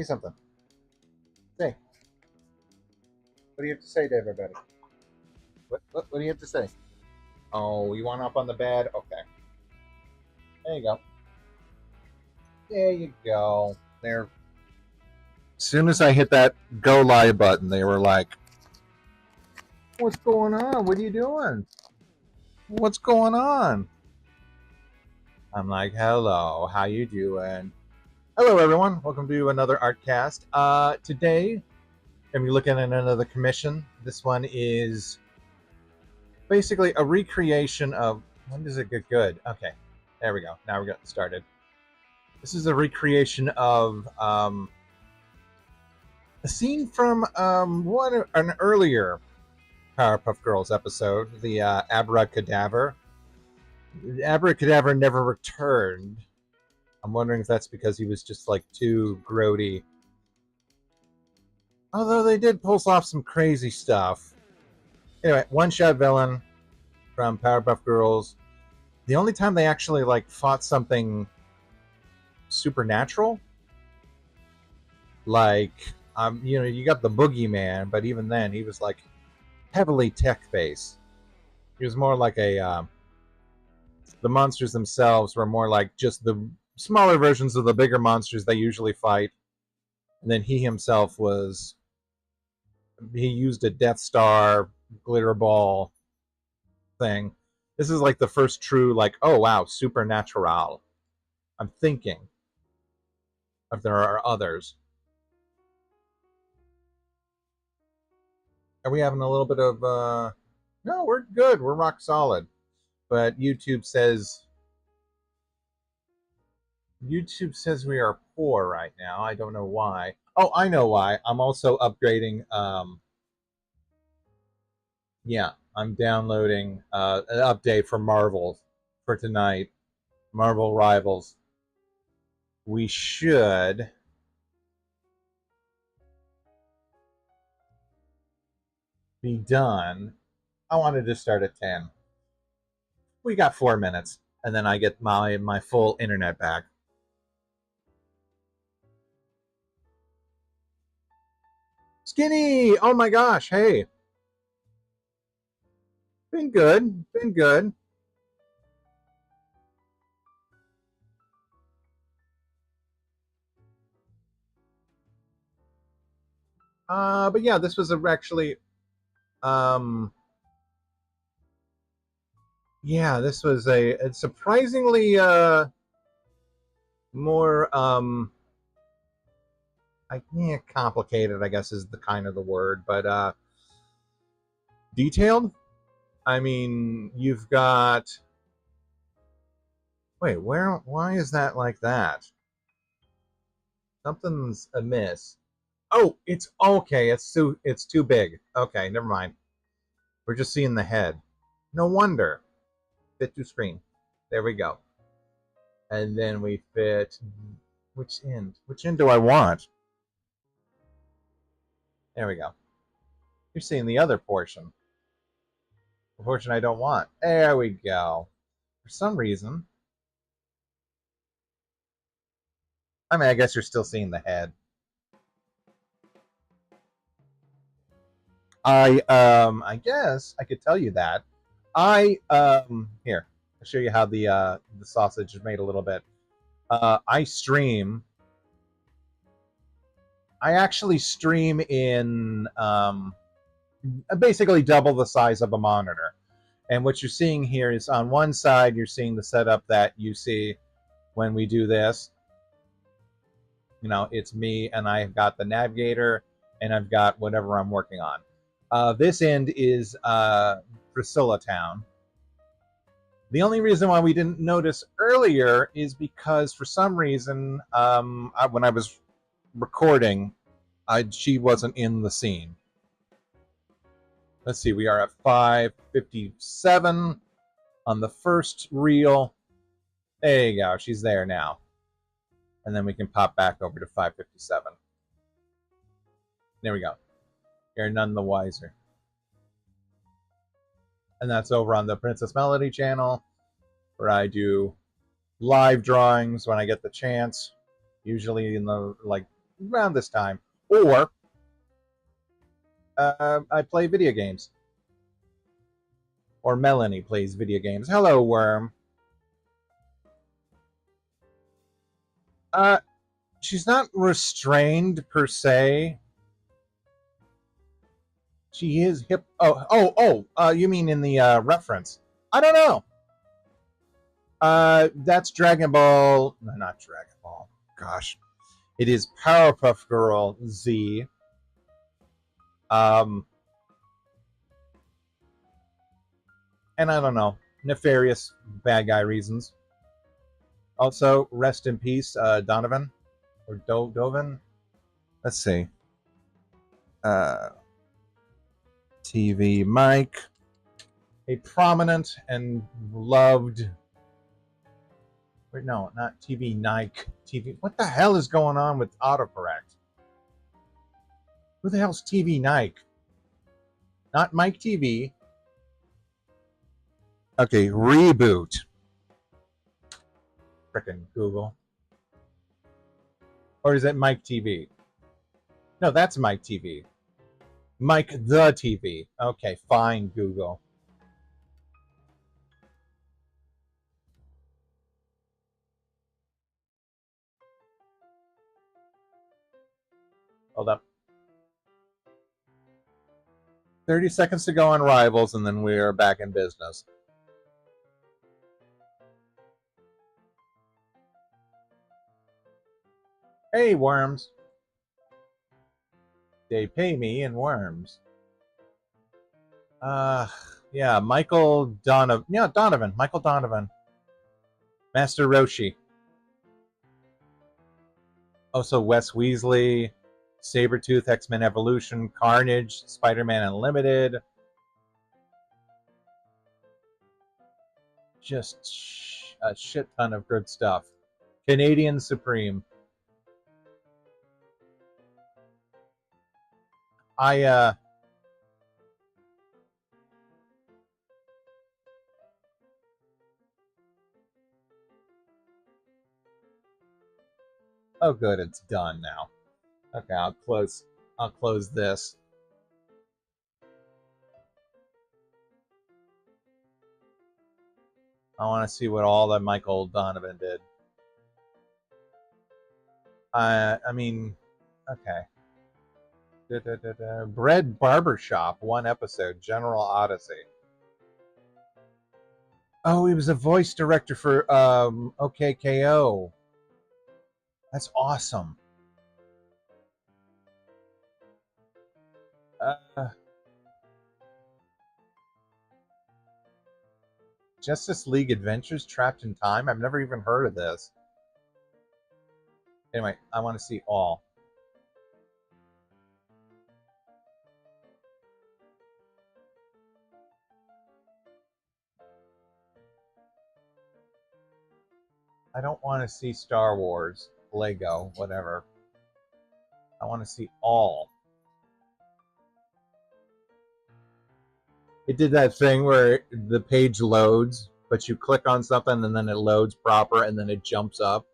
Say something. Say. What do you have to say to everybody? What do you have to say? Oh, you want up on the bed? Okay. There you go. There you go. There. As soon as I hit that go live button, they were like, "What's going on? What are you doing? What's going on?" I'm like, "Hello, how you doing?" Hello, everyone. Welcome to another Artcast. Today, I'm going to be looking at another commission. This one is basically a recreation of... When does it get good? Okay, there we go. Now we're getting started. This is a recreation of a scene from an earlier Powerpuff Girls episode, the Abracadaver. Abracadaver never returned. I'm wondering if that's because he was just like too grody. Although they did pull off some crazy stuff. Anyway, one-shot villain from Powerpuff Girls. The only time they actually like fought something supernatural, like you got the Boogeyman, but even then he was like heavily tech-based. He was more like a the monsters themselves were more like just the smaller versions of the bigger monsters they usually fight. And then he himself he used a Death Star glitter ball thing. This is like the first true, like, oh wow, supernatural. I'm thinking if there are others. Are we having a little bit of no, we're good, we're rock solid. But YouTube says we are poor right now. I don't know why. Oh, I know why. I'm also upgrading. Yeah, I'm downloading an update for Marvel for tonight. Marvel Rivals. We should be done. I wanted to start at 10. We got 4 minutes, and then I get my full internet back. Skinny! Oh my gosh, hey. Been good. But yeah, this was actually, yeah, this was a surprisingly, more, complicated, I guess is the kind of the word, but, detailed? I mean, you've got... Wait, why is that like that? Something's amiss. Oh, it's okay. It's too big. Okay, never mind. We're just seeing the head. No wonder. Fit to screen. There we go. And then we fit... Which end? Which end do I want? There we go. You're seeing the other portion. The portion I don't want. There we go. For some reason... I mean, I guess you're still seeing the head. I guess I could tell you that. Here, I'll show you how the sausage is made a little bit. I stream. I actually stream in basically double the size of a monitor. And what you're seeing here is on one side, you're seeing the setup that you see when we do this. You know, it's me, and I've got the navigator, and I've got whatever I'm working on. This end is Priscilla Town. The only reason why we didn't notice earlier is because for some reason, when I was recording, she wasn't in the scene. Let's see, we are at 5:57 on the first reel. There you go, she's there now. And then we can pop back over to 5:57. There we go. You're none the wiser. And that's over on the Princess Melody channel, where I do live drawings when I get the chance. Usually in the around this time. Or I play video games. Or Melanie plays video games. Hello, Worm. She's not restrained per se. She is hip. You mean in the reference? I don't know. That's Dragon Ball. No, not Dragon Ball. Gosh, it is Powerpuff Girl Z. And I don't know, nefarious bad guy reasons. Also, rest in peace, Donovan or Dovin. Let's see. TV Mike, a prominent and loved. Wait, no, not TV Nike. TV. What the hell is going on with autocorrect? Who the hell's TV Nike? Not Mike TV. Okay, reboot. Frickin' Google. Or is it Mike TV? No, that's Mike TV. Mike the TV. Okay, fine, Google. Hold up. 30 seconds to go on Rivals, and then we are back in business. Hey, worms. They pay me in worms. Yeah, Michael Donovan. Yeah, Donovan. Michael Donovan. Master Roshi. Also, Wes Weasley, Sabretooth, X-Men Evolution, Carnage, Spider-Man Unlimited. Just a shit ton of good stuff. Canadian Supreme. Oh, good, it's done now. Okay, I'll close this. I want to see what all that Michael Donovan did. I mean, okay. Bread Barbershop, 1 episode, General Odyssey. Oh, he was a voice director for OKKO. That's awesome. Justice League Adventures Trapped in Time? I've never even heard of this. Anyway, I want to see all. I don't want to see Star Wars, Lego, whatever. I want to see all. It did that thing where the page loads, but you click on something and then it loads proper and then it jumps up.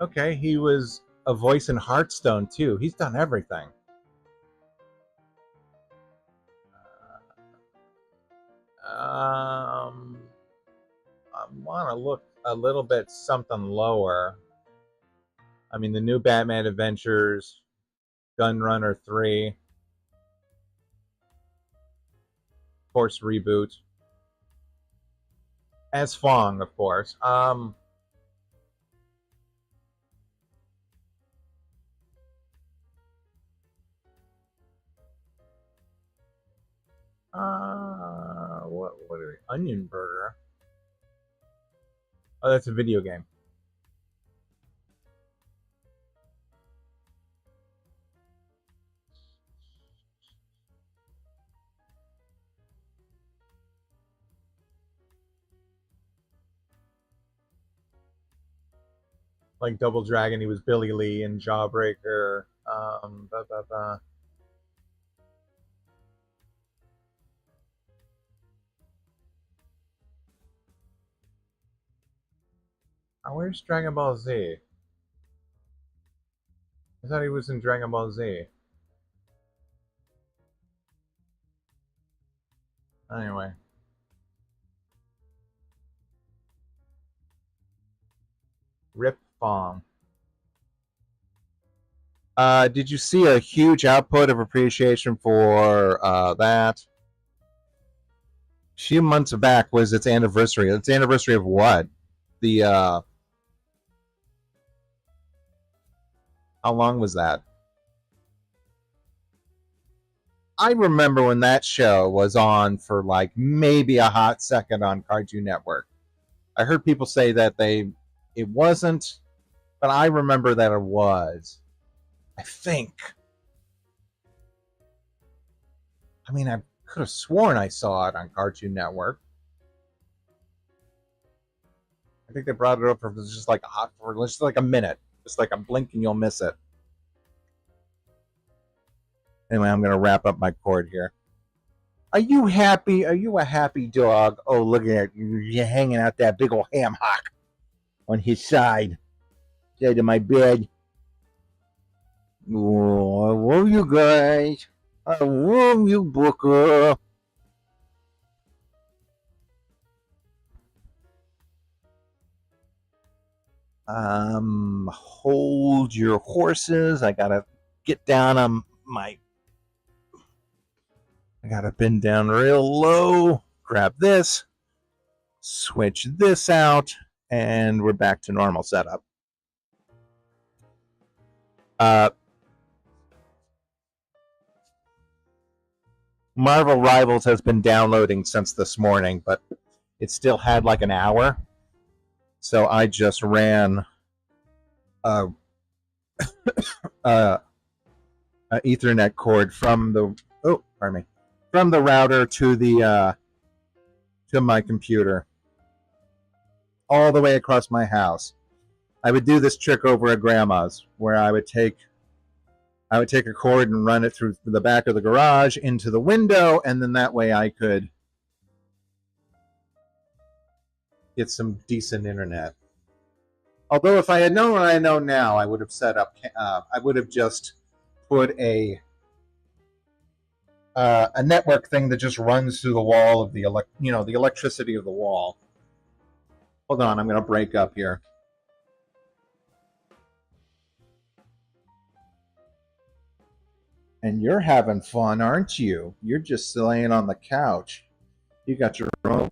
Okay, he was a voice in Hearthstone too. He's done everything. I want to look a little bit something lower. I mean, the new Batman Adventures, Gunrunner 3, of course, reboot. As Fong, of course. What are we? Onion Burger. Oh, that's a video game. Like Double Dragon, he was Billy Lee in Jawbreaker. Where's Dragon Ball Z? I thought he was in Dragon Ball Z. Anyway. Rip Fong. Did you see a huge output of appreciation for that? A few months back was its anniversary. Its anniversary of what? The how long was that? I remember when that show was on for like maybe a hot second on Cartoon Network. I heard people say that it wasn't, but I remember that it was. I think. I mean, I could have sworn I saw it on Cartoon Network. I think they brought it up for just like a minute, just like a blink and you'll miss it. Anyway, I'm gonna wrap up my cord here. Are you happy? Are you a happy dog? Oh, look at you! You're hanging out that big old ham hock on his side of my bed. Oh, I love you guys. I love you, Booker. Hold your horses. I gotta get down on my. I gotta bend down real low. Grab this. Switch this out, and we're back to normal setup. Marvel Rivals has been downloading since this morning, but it still had like an hour. So I just ran a Ethernet cord from the from the router to my computer, all the way across my house. I would do this trick over at Grandma's, where I would take a cord and run it through the back of the garage into the window, and then that way I could get some decent internet. Although if I had known what I know now, I would have set up. I would have just put a network thing that just runs through the wall of the electricity of the wall. Hold on, I'm going to break up here. And you're having fun, aren't you? You're just laying on the couch. You got your own.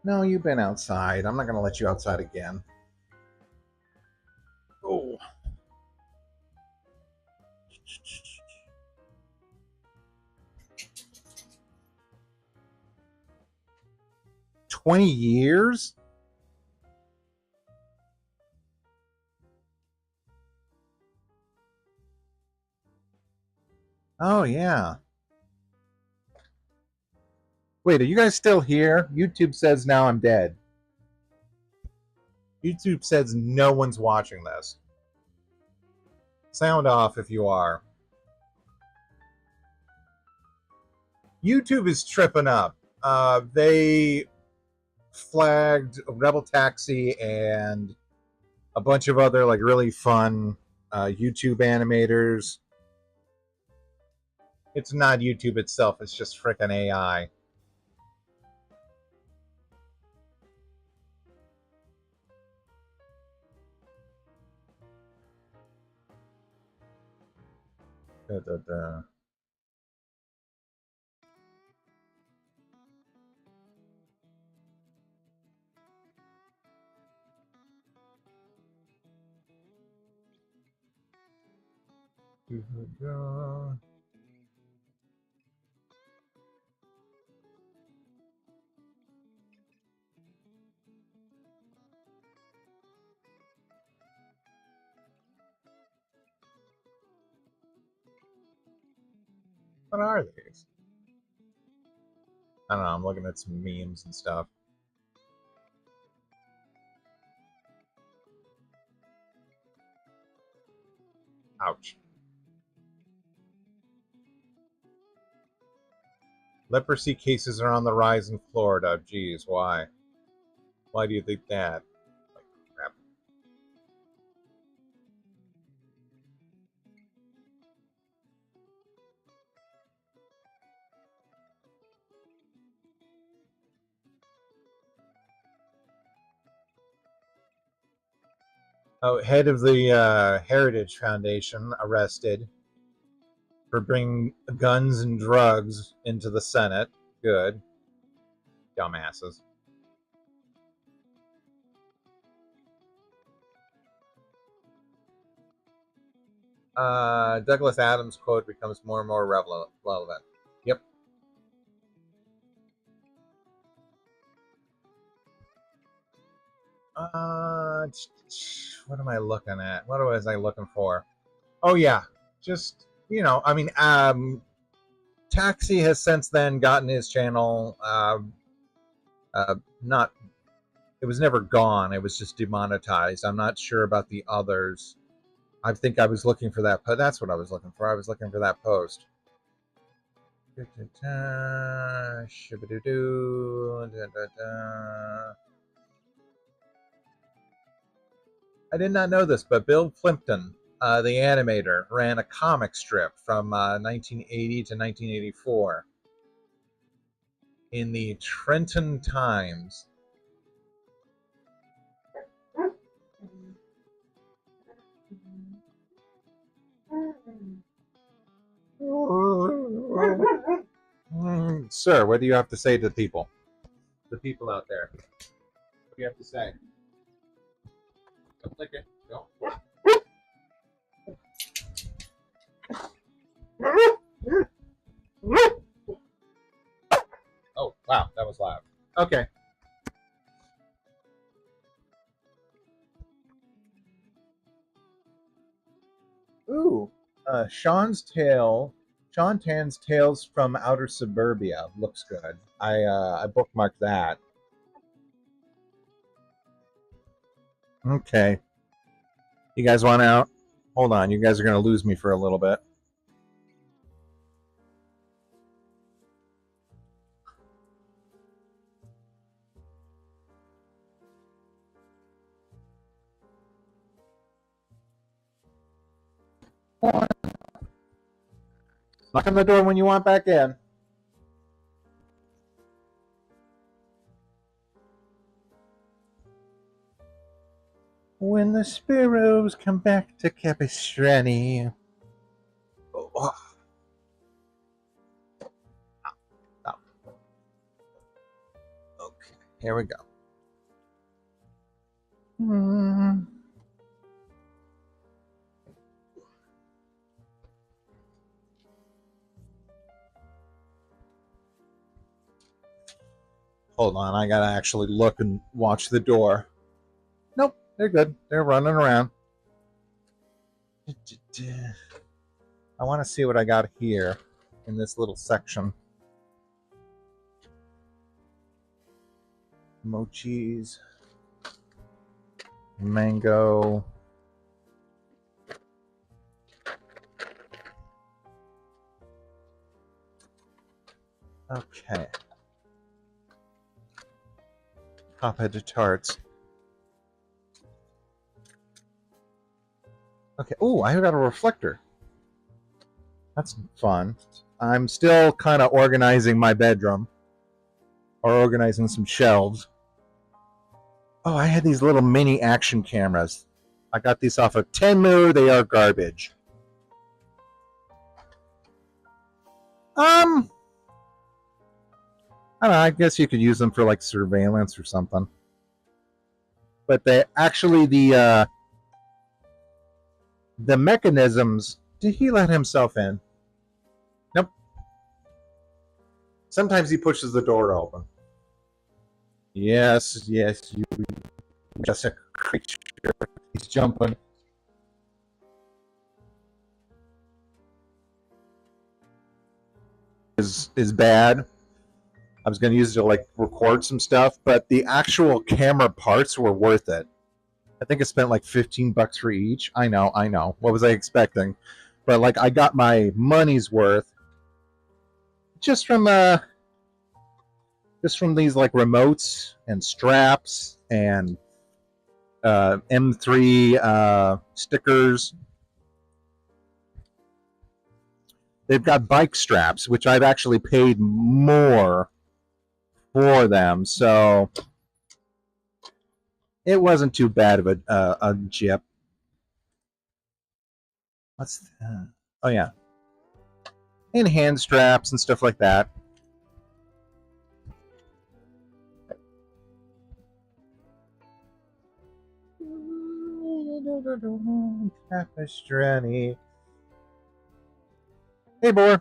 No, you've been outside. I'm not going to let you outside again. Oh. 20 years? Oh, yeah. Wait, are you guys still here? YouTube says now I'm dead. YouTube says no one's watching this. Sound off if you are. YouTube is tripping up. They flagged Rebel Taxi and a bunch of other like really fun YouTube animators. It's not YouTube itself, it's just frickin' AI. Da, da, da. What are these? I don't know. I'm looking at some memes and stuff. Ouch. Leprosy cases are on the rise in Florida. Geez, why? Why do you think that? Like, crap. Oh, head of the Heritage Foundation arrested for bringing guns and drugs into the Senate. Good. Dumbasses. Douglas Adams' quote becomes more and more relevant. Yep. What am I looking at? What was I looking for? Oh yeah, just I mean, Taxi has since then gotten his channel. Not, it was never gone. It was just demonetized. I'm not sure about the others. I think I was looking for that. That's what I was looking for. I was looking for that post. I did not know this, but Bill Plimpton, the animator, ran a comic strip from 1980 to 1984 in the Trenton Times. Sir, what do you have to say to the people? The people out there. What do you have to say? Don't lick it. Don't. Oh, wow, that was loud. Okay. Ooh, Sean Tan's Tales from Outer Suburbia looks good. I bookmarked that. Okay. You guys want out? Hold on, you guys are gonna lose me for a little bit. Knock on the door when you want back in. When the sparrows come back to Capistrani. Oh. Oh. Okay, here we go. Hold on, I gotta actually look and watch the door. Nope, they're good. They're running around. I want to see what I got here in this little section. Mochis, mango. Okay. Top-head to tarts. Okay. Oh, I got a reflector. That's fun. I'm still kind of organizing my bedroom, or organizing some shelves. Oh, I had these little mini action cameras. I got these off of Temu. They are garbage. I don't know, I guess you could use them for like surveillance or something. But they actually the mechanisms. Did he let himself in? Nope. Sometimes he pushes the door open. Yes, you just a creature. He's jumping. is bad. I was going to use it to like record some stuff, but the actual camera parts were worth it. I think I spent like $15 for each. I know. What was I expecting? But like I got my money's worth just from these like remotes and straps and M3 stickers. They've got bike straps, which I've actually paid more for them, so it wasn't too bad of a jip. What's that? Oh yeah, and hand straps and stuff like that. Tapestry. Hey, boy.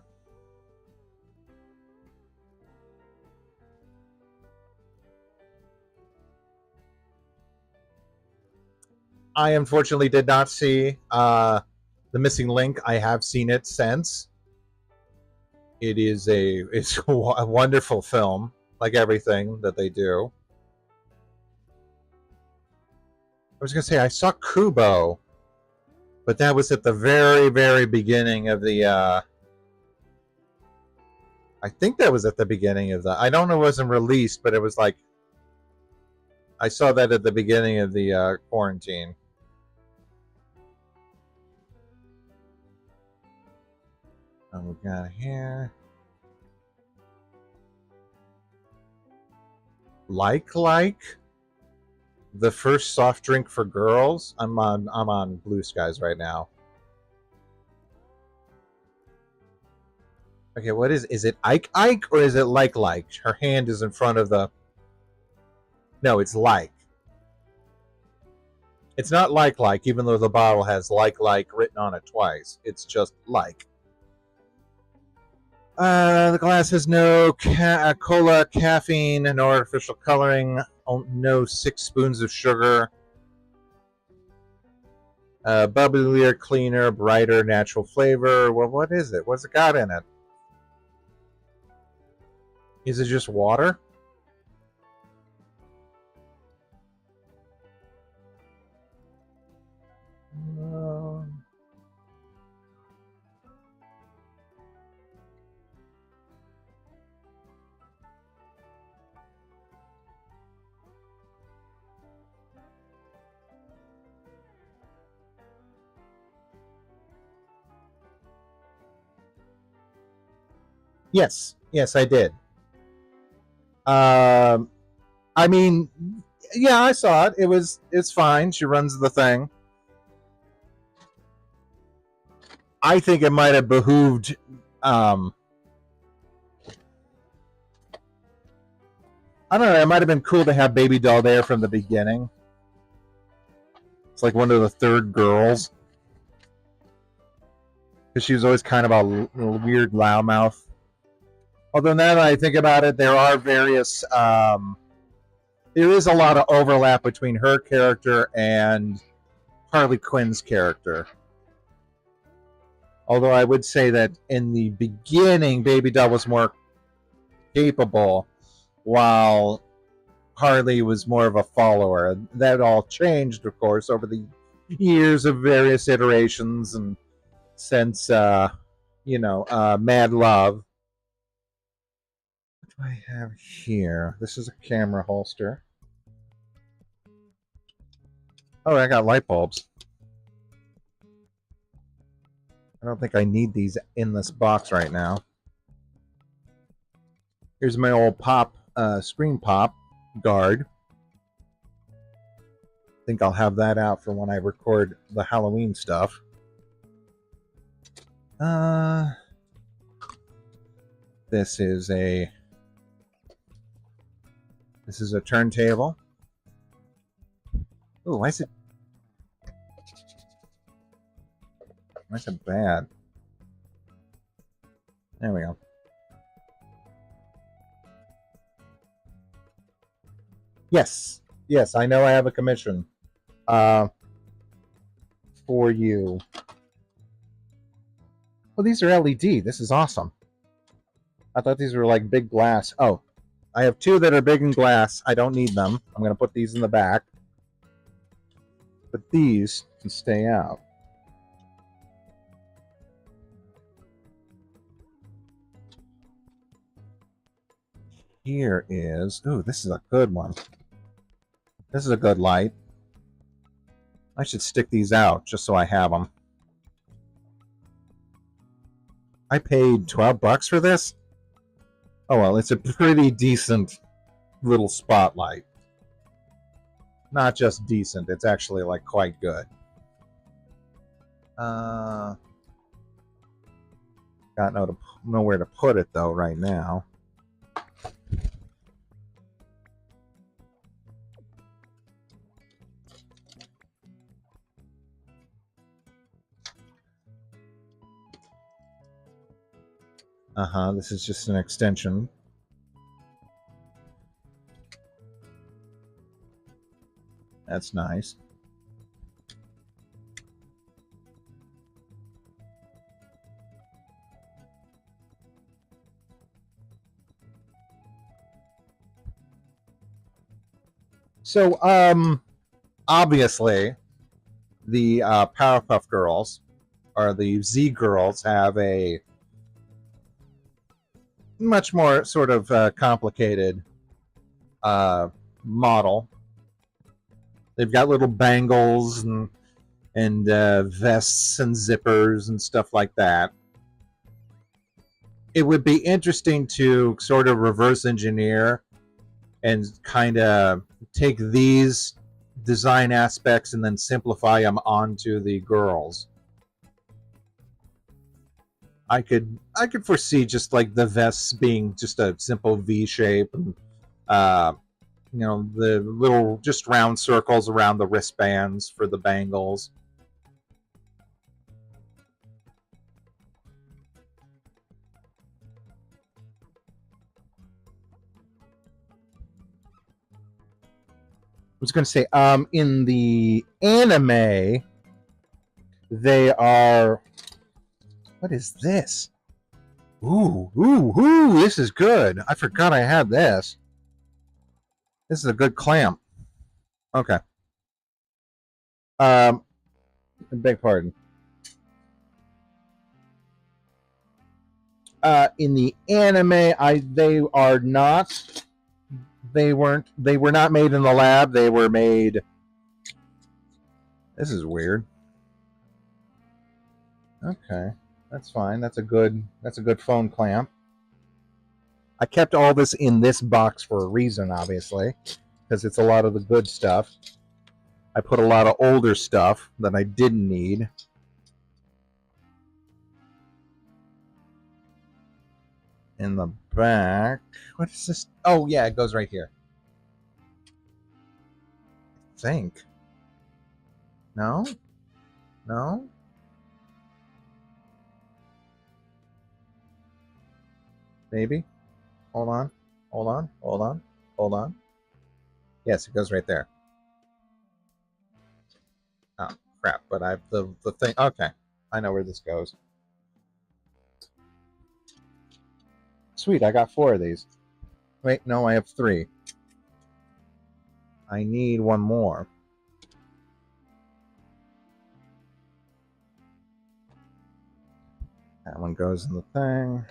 I unfortunately did not see The Missing Link. I have seen it since. It's a wonderful film, like everything that they do. I was gonna say I saw Kubo, but that was at the very, very beginning of the. I think that was at the beginning of the. I don't know, it wasn't released, but it was like. I saw that at the beginning of the quarantine. Oh, we got here. Like the first soft drink for girls. I'm on Blue Skies right now. Okay, what is it Ike or is it like? Her hand is in front of the. No, it's like. It's not like, even though the bottle has like written on it twice. It's just like. The glass has no cola, caffeine, no artificial coloring, no 6 spoons of sugar. Bubblier, cleaner, brighter, natural flavor. Well, what is it? What's it got in it? Is it just water? Yes, I did. I mean, yeah, I saw it. It's fine. She runs the thing. I think it might have behooved. I don't know. It might have been cool to have Baby Doll there from the beginning. It's like one of the third girls. Because she was always kind of a weird loudmouth. Although now that I think about it, there are various. There is a lot of overlap between her character and Harley Quinn's character. Although I would say that in the beginning, Baby Doll was more capable, while Harley was more of a follower. That all changed, of course, over the years of various iterations and since, Mad Love. What do I have here? This is a camera holster. Oh, I got light bulbs. I don't think I need these in this box right now. Here's my old screen pop guard. I think I'll have that out for when I record the Halloween stuff. This is a turntable. Oh, why is it bad? There we go. Yes, I know I have a commission for you. Oh, these are LED. This is awesome. I thought these were like big glass. Oh, I have two that are big and glass. I don't need them. I'm going to put these in the back. But these can stay out. Here is... Ooh, this is a good one. This is a good light. I should stick these out just so I have them. I paid $12 for this? Oh well, it's a pretty decent little spotlight. Not just decent, it's actually like quite good. Got nowhere to put it though right now. This is just an extension. That's nice. So, obviously, the Powerpuff Girls, or the Z Girls, have a much more sort of complicated model. They've got little bangles and vests and zippers and stuff like that. It would be interesting to sort of reverse engineer and kind of take these design aspects and then simplify them onto the girls. I could foresee just like the vests being just a simple V shape, and the little just round circles around the wristbands for the bangles. I was going to say, in the anime, they are... What is this? Ooh, this is good. I forgot I had this. This is a good clamp. Okay. Beg pardon. In the anime, they are not... They were not made in the lab. They were made... This is weird. Okay. That's fine. That's a good phone clamp. I kept all this in this box for a reason, obviously, because it's a lot of the good stuff. I put a lot of older stuff that I didn't need. In the back. What is this? Oh, yeah, it goes right here. I think. No? No? Maybe? Hold on. Yes, it goes right there. Oh, crap. But I have the thing. Okay. I know where this goes. Sweet, I got 4 of these. Wait, no, I have 3. I need one more. That one goes in the thing.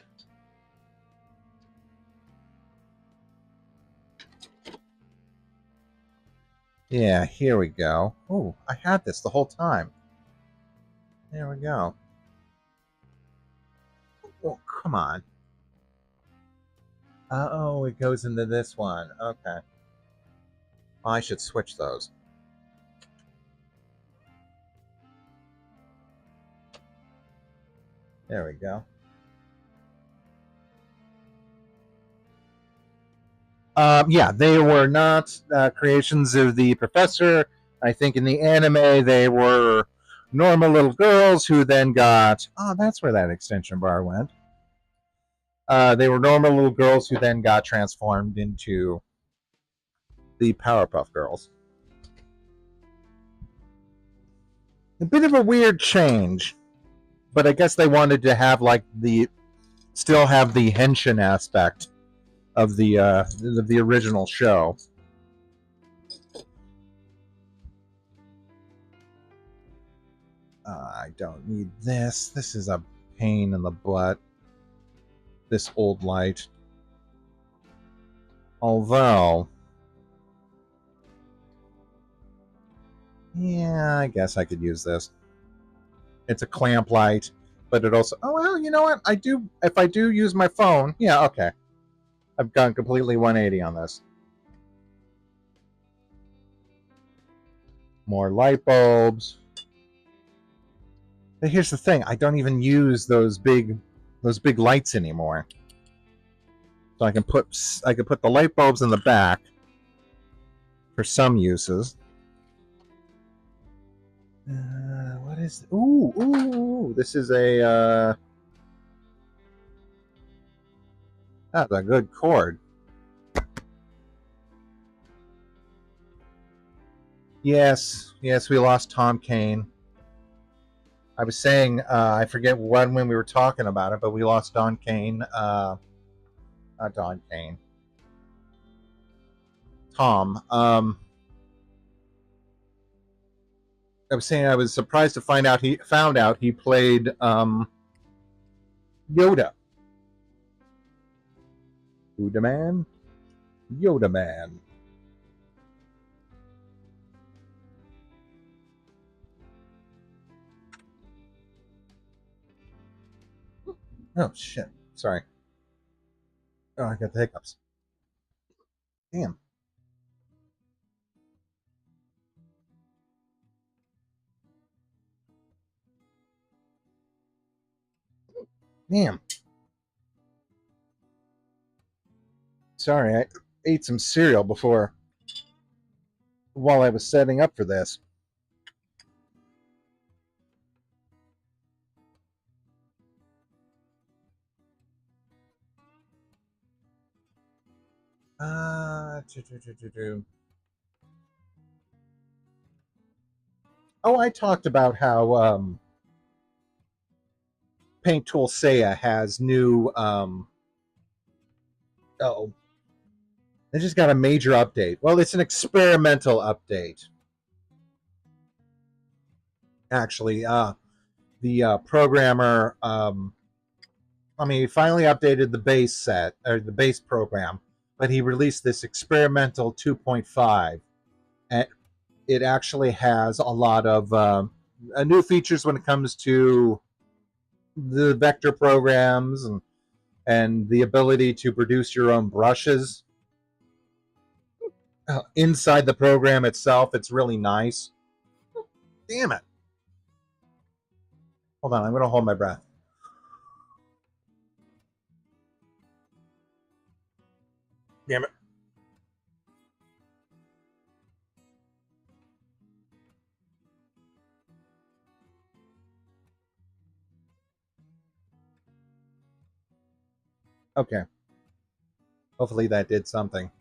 Yeah, here we go. Oh, I had this the whole time. There we go. Oh, come on. Oh, it goes into this one. Okay. Well, I should switch those. There we go. Yeah, they were not creations of the professor. I think in the anime they were normal little girls who then got... Oh, that's where that extension bar went. They were normal little girls who then got transformed into the Powerpuff Girls. A bit of a weird change, but I guess they wanted to have like the still have the henshin aspect of the original show. I don't need this. This is a pain in the butt. This old light. Although, yeah, I guess I could use this. It's a clamp light, but it also... Oh, well, you know what? If I do use my phone... Yeah, okay. I've gone completely 180 on this. More light bulbs. But here's the thing. I don't even use those big lights anymore. So I can put the light bulbs in the back for some uses. What is... Ooh, this is a... That's a good cord. Yes, we lost Tom Kane. I was saying, I forget when we were talking about it, but we lost Don Kane. Not Don Kane. Tom. I was saying I was surprised to find out he played Yoda. Yoda Man? Yoda Man. Oh, shit. Sorry. Oh, I got the hiccups. Damn. Damn. Sorry, I ate some cereal while I was setting up for this. Oh, I talked about how Paint Tool Seiya has new they just got a major update. Well, it's an experimental update. Actually, the programmer he finally updated the base set, or the base program, but he released this experimental 2.5, and it actually has a lot of new features when it comes to the vector programs and the ability to produce your own brushes. Inside the program itself, it's really nice. Damn it. Hold on, I'm going to hold my breath. Damn it. Okay. Hopefully that did something.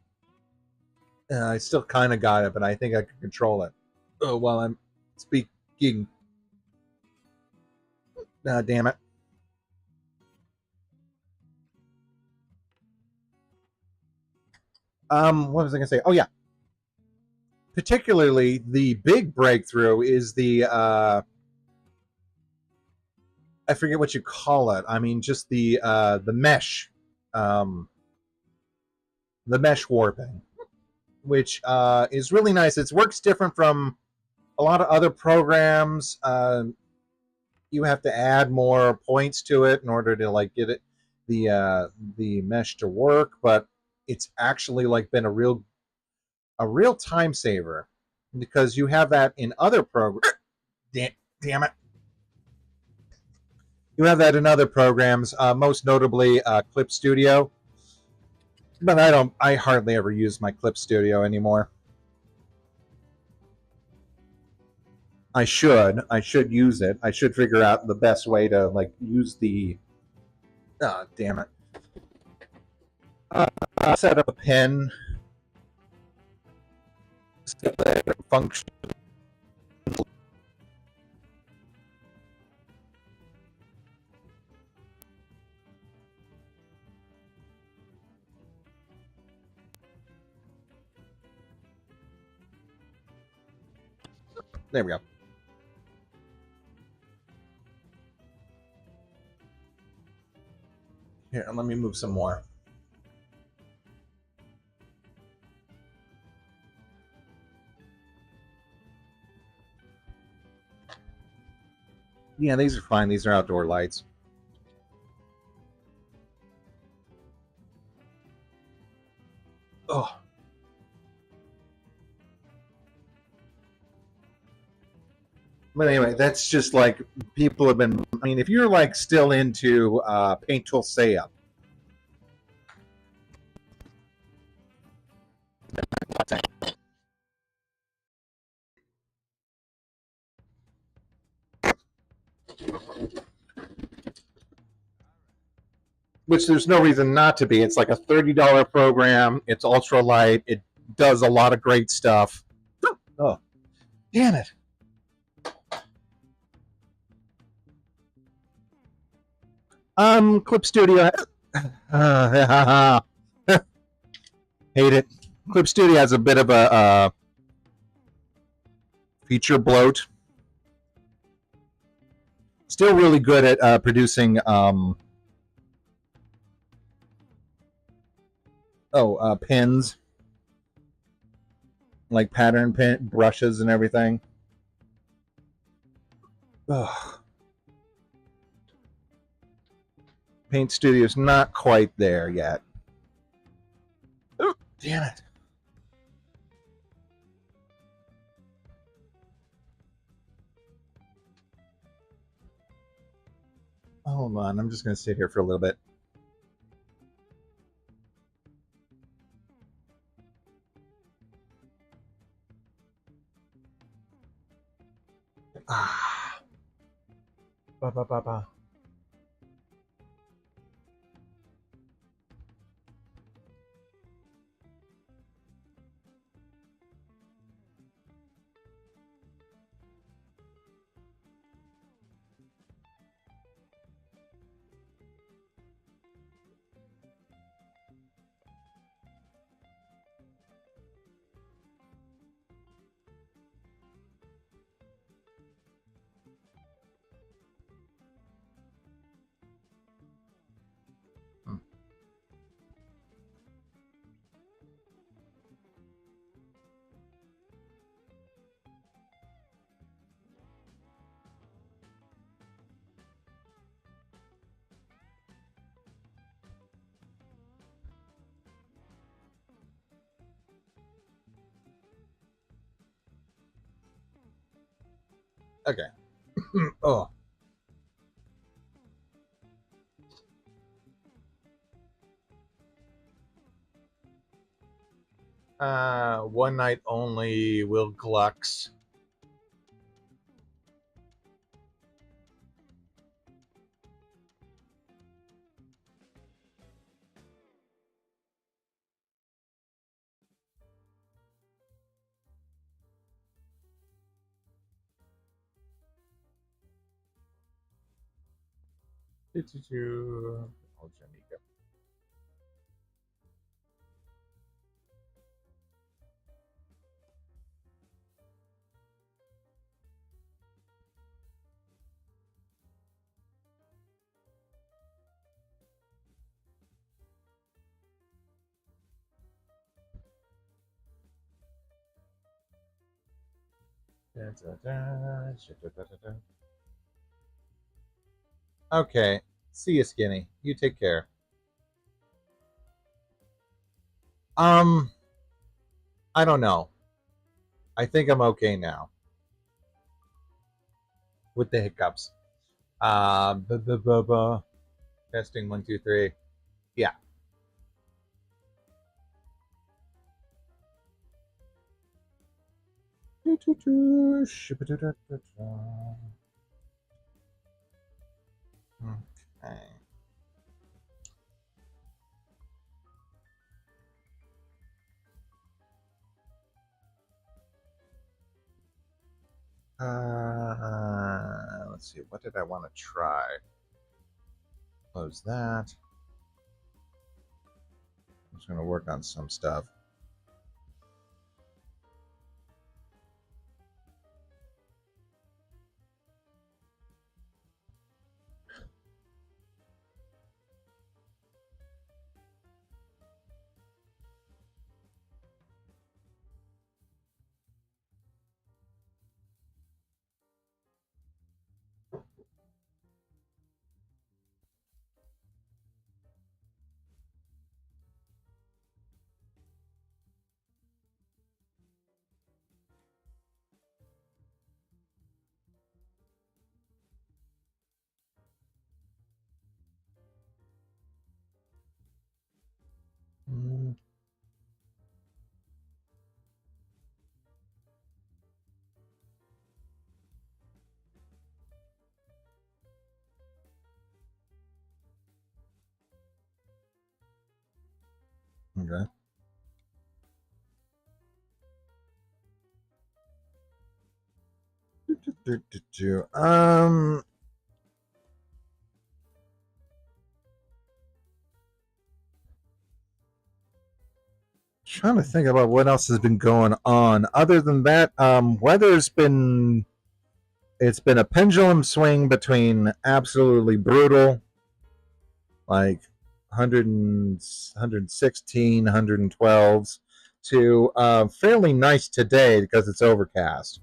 I still kind of got it, but I think I can control it while I'm speaking. Damn it. What was I going to say? Oh, yeah. Particularly, the big breakthrough is the, I forget what you call it. I mean, just the mesh. The mesh warping, which is really nice. It works different from a lot of other programs. You have to add more points to it in order to get it the mesh to work, but it's actually been a real time saver, because you have that in other programs. Damn it. You have that in other programs, most notably Clip Studio. But I hardly ever use my Clip Studio anymore. I should use it. I should figure out the best way to use the... Oh, damn it. Set up a pen so that it functions. There we go. Here, let me move some more. Yeah, these are fine. These are outdoor lights. Oh. But anyway, that's just like people have been. I mean, if you're like still into Paint Tool Seiya, which there's no reason not to be. It's like a $30 program. It's ultra light. It does a lot of great stuff. Oh, damn it. Clip Studio. Hate it. Clip Studio has a bit of a feature bloat. Still really good at producing pins, like pattern pin brushes and everything. Ugh. Paint Studio's not quite there yet. Oh, damn it. Hold on, I'm just going to sit here for a little bit. Ah. Ba, ba, ba, ba. Okay. Oh. One night only. Will Glux. Oh, Jamaica. Okay. See you, Skinny. You take care. I don't know. I think I'm okay now with the hiccups. Testing 1, 2, 3. Yeah. Okay. Let's see. What did I want to try? Close that. I'm just going to work on some stuff. Okay. Trying to think about what else has been going on. Other than that, weather's been it's been a pendulum swing between absolutely brutal, like 100 116, 112s, to fairly nice today because it's overcast.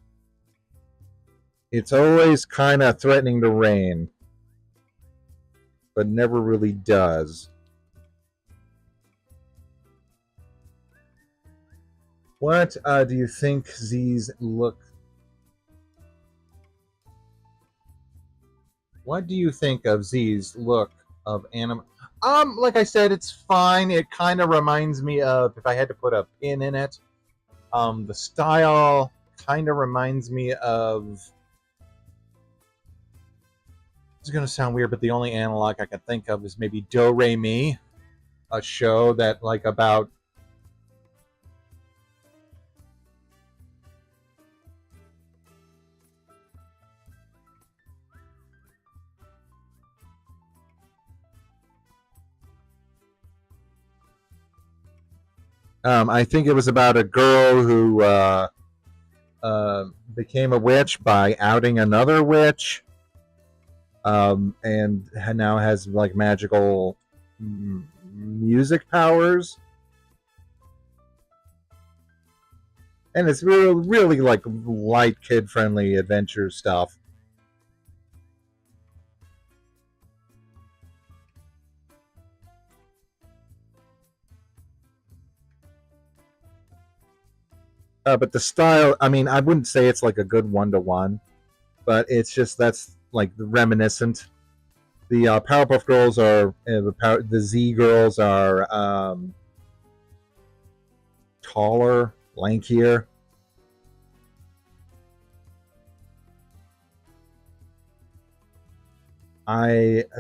It's always kind of threatening to rain, but never really does. What do you think Z's look? What do you think of Z's look of anime? Like I said, it's fine. It kind of reminds me of, if I had to put a pin in it, the style kind of reminds me of. It's going to sound weird, but the only analog I can think of is maybe Do Re Mi, a show that like about. I think it was about a girl who became a witch by outing another witch, and now has like magical music powers. And it's really, really like light, kid-friendly adventure stuff. But the style, I mean, I wouldn't say it's like a good one-to-one, but it's just that's like reminiscent. The Powerpuff Girls are the Z girls are taller, lankier.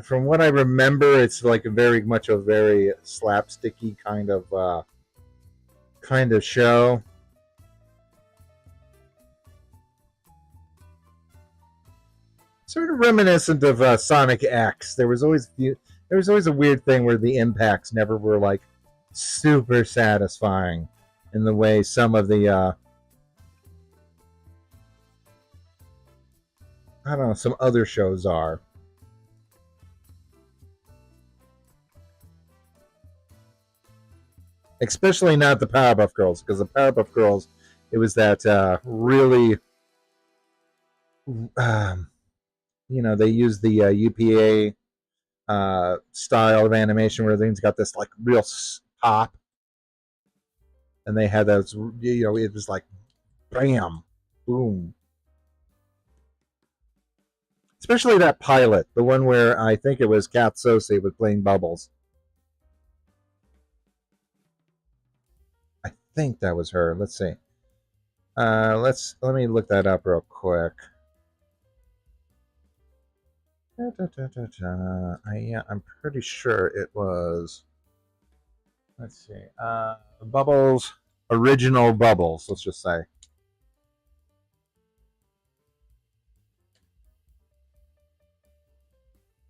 From what I remember, it's like very much a very slapsticky kind of show. Sort of reminiscent of Sonic X. There was always a weird thing where the impacts never were like super satisfying in the way some of the I don't know, some other shows are. Especially not the Powerpuff Girls, because the Powerpuff Girls, it was that really, um, they use the UPA style of animation where things got this like real pop, and they had those, it was like, bam, boom. Especially that pilot, the one where I think it was Kat Sosi was playing Bubbles. I think that was her. Let's see. Let me look that up real quick. Yeah, I'm pretty sure it was. Let's see. Bubbles, original Bubbles. Let's just say.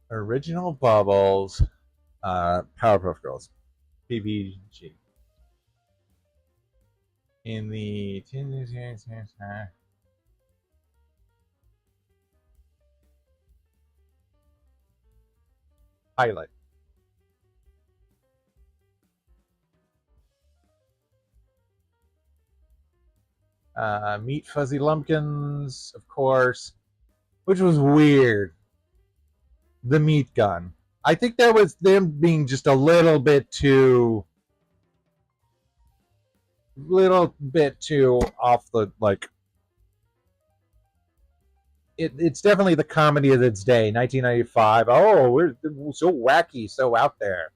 Original Bubbles, Powerpuff Girls, PBG. In the pilot. Meet Fuzzy Lumpkins, of course, which was weird. The meat gun. I think that was them being just a little bit too off the like. It's definitely the comedy of its day, 1995. Oh, we're so wacky, so out there.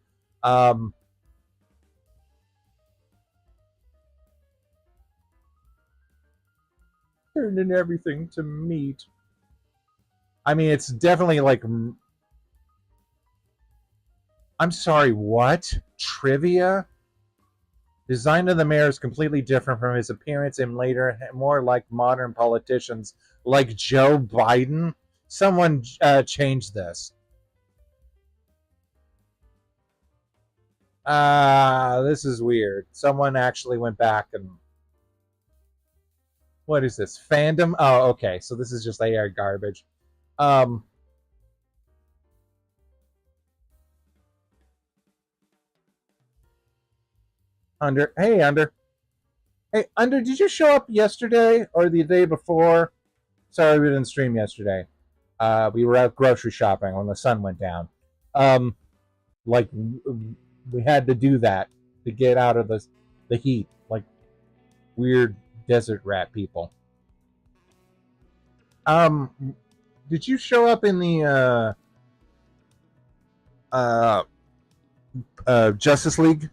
Turning everything to meat. I mean, it's definitely like. I'm sorry, what? Trivia? Design of the mayor is completely different from his appearance and later more like modern politicians like Joe Biden. Someone changed this. This is weird. Someone actually went back and... What is this? Fandom? Oh, okay. So this is just AI garbage. Um, Under. Hey, Under. Hey, Under, did you show up yesterday or the day before? Sorry, we didn't stream yesterday. We were out grocery shopping when the sun went down. Um, like, we had to do that to get out of the heat. Like, weird desert rat people. Did you show up in the Justice League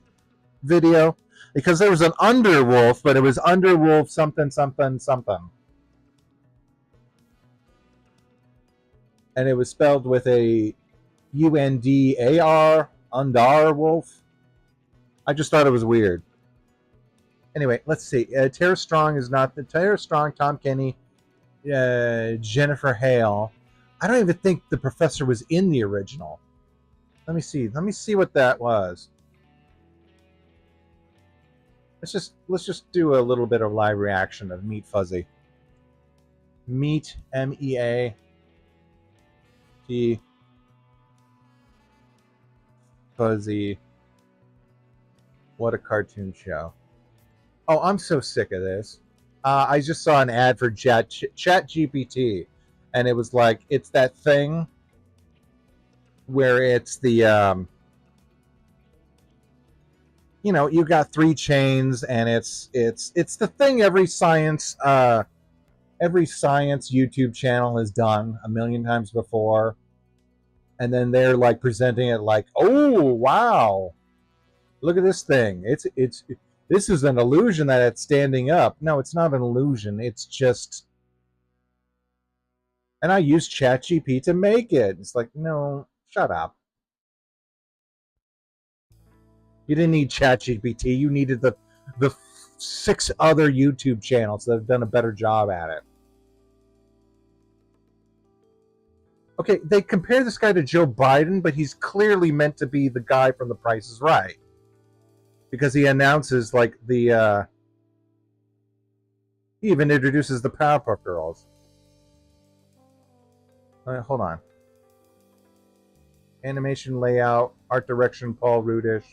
video? Because there was an Underwolf, but it was Underwolf something something something, and it was spelled with a UNDAR, Underwolf. I just thought it was weird. Anyway, let's see. Tara Strong is not the Tara Strong. Tom Kenny, Jennifer Hale. I don't even think the professor was in the original. Let me see. Let me see what that was. Let's just do a little bit of live reaction of Meat Fuzzy. Meat, MEAT Fuzzy. What a cartoon show. Oh, I'm so sick of this. I just saw an ad for Chat GPT, and it was like, it's that thing where it's the you know, you got 3 chains, and it's the thing every science YouTube channel has done a million times before, and then they're like presenting it like, oh wow, look at this thing. This is an illusion that it's standing up. No, it's not an illusion. It's just... And I used ChatGPT to make it. It's like, no, shut up. You didn't need ChatGPT. You needed the 6 other YouTube channels that have done a better job at it. Okay, they compare this guy to Joe Biden, but he's clearly meant to be the guy from The Price is Right. Because he announces, like, he even introduces the Powerpuff Girls. Hold on. Animation layout, art direction, Paul Rudish.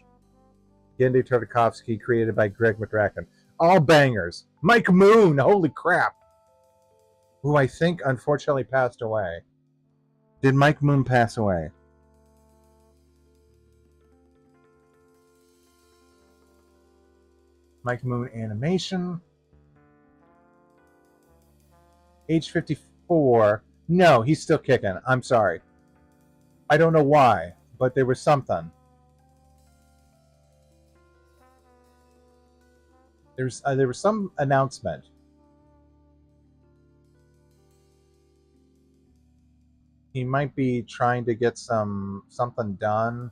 Gendy Tartakovsky, created by Greg McCracken. All bangers. Mike Moon, holy crap. Who I think unfortunately passed away. Did Mike Moon pass away? Mike Moon animation. Age 54. No, he's still kicking. I'm sorry. I don't know why, but there was something. There was some announcement. He might be trying to get something done.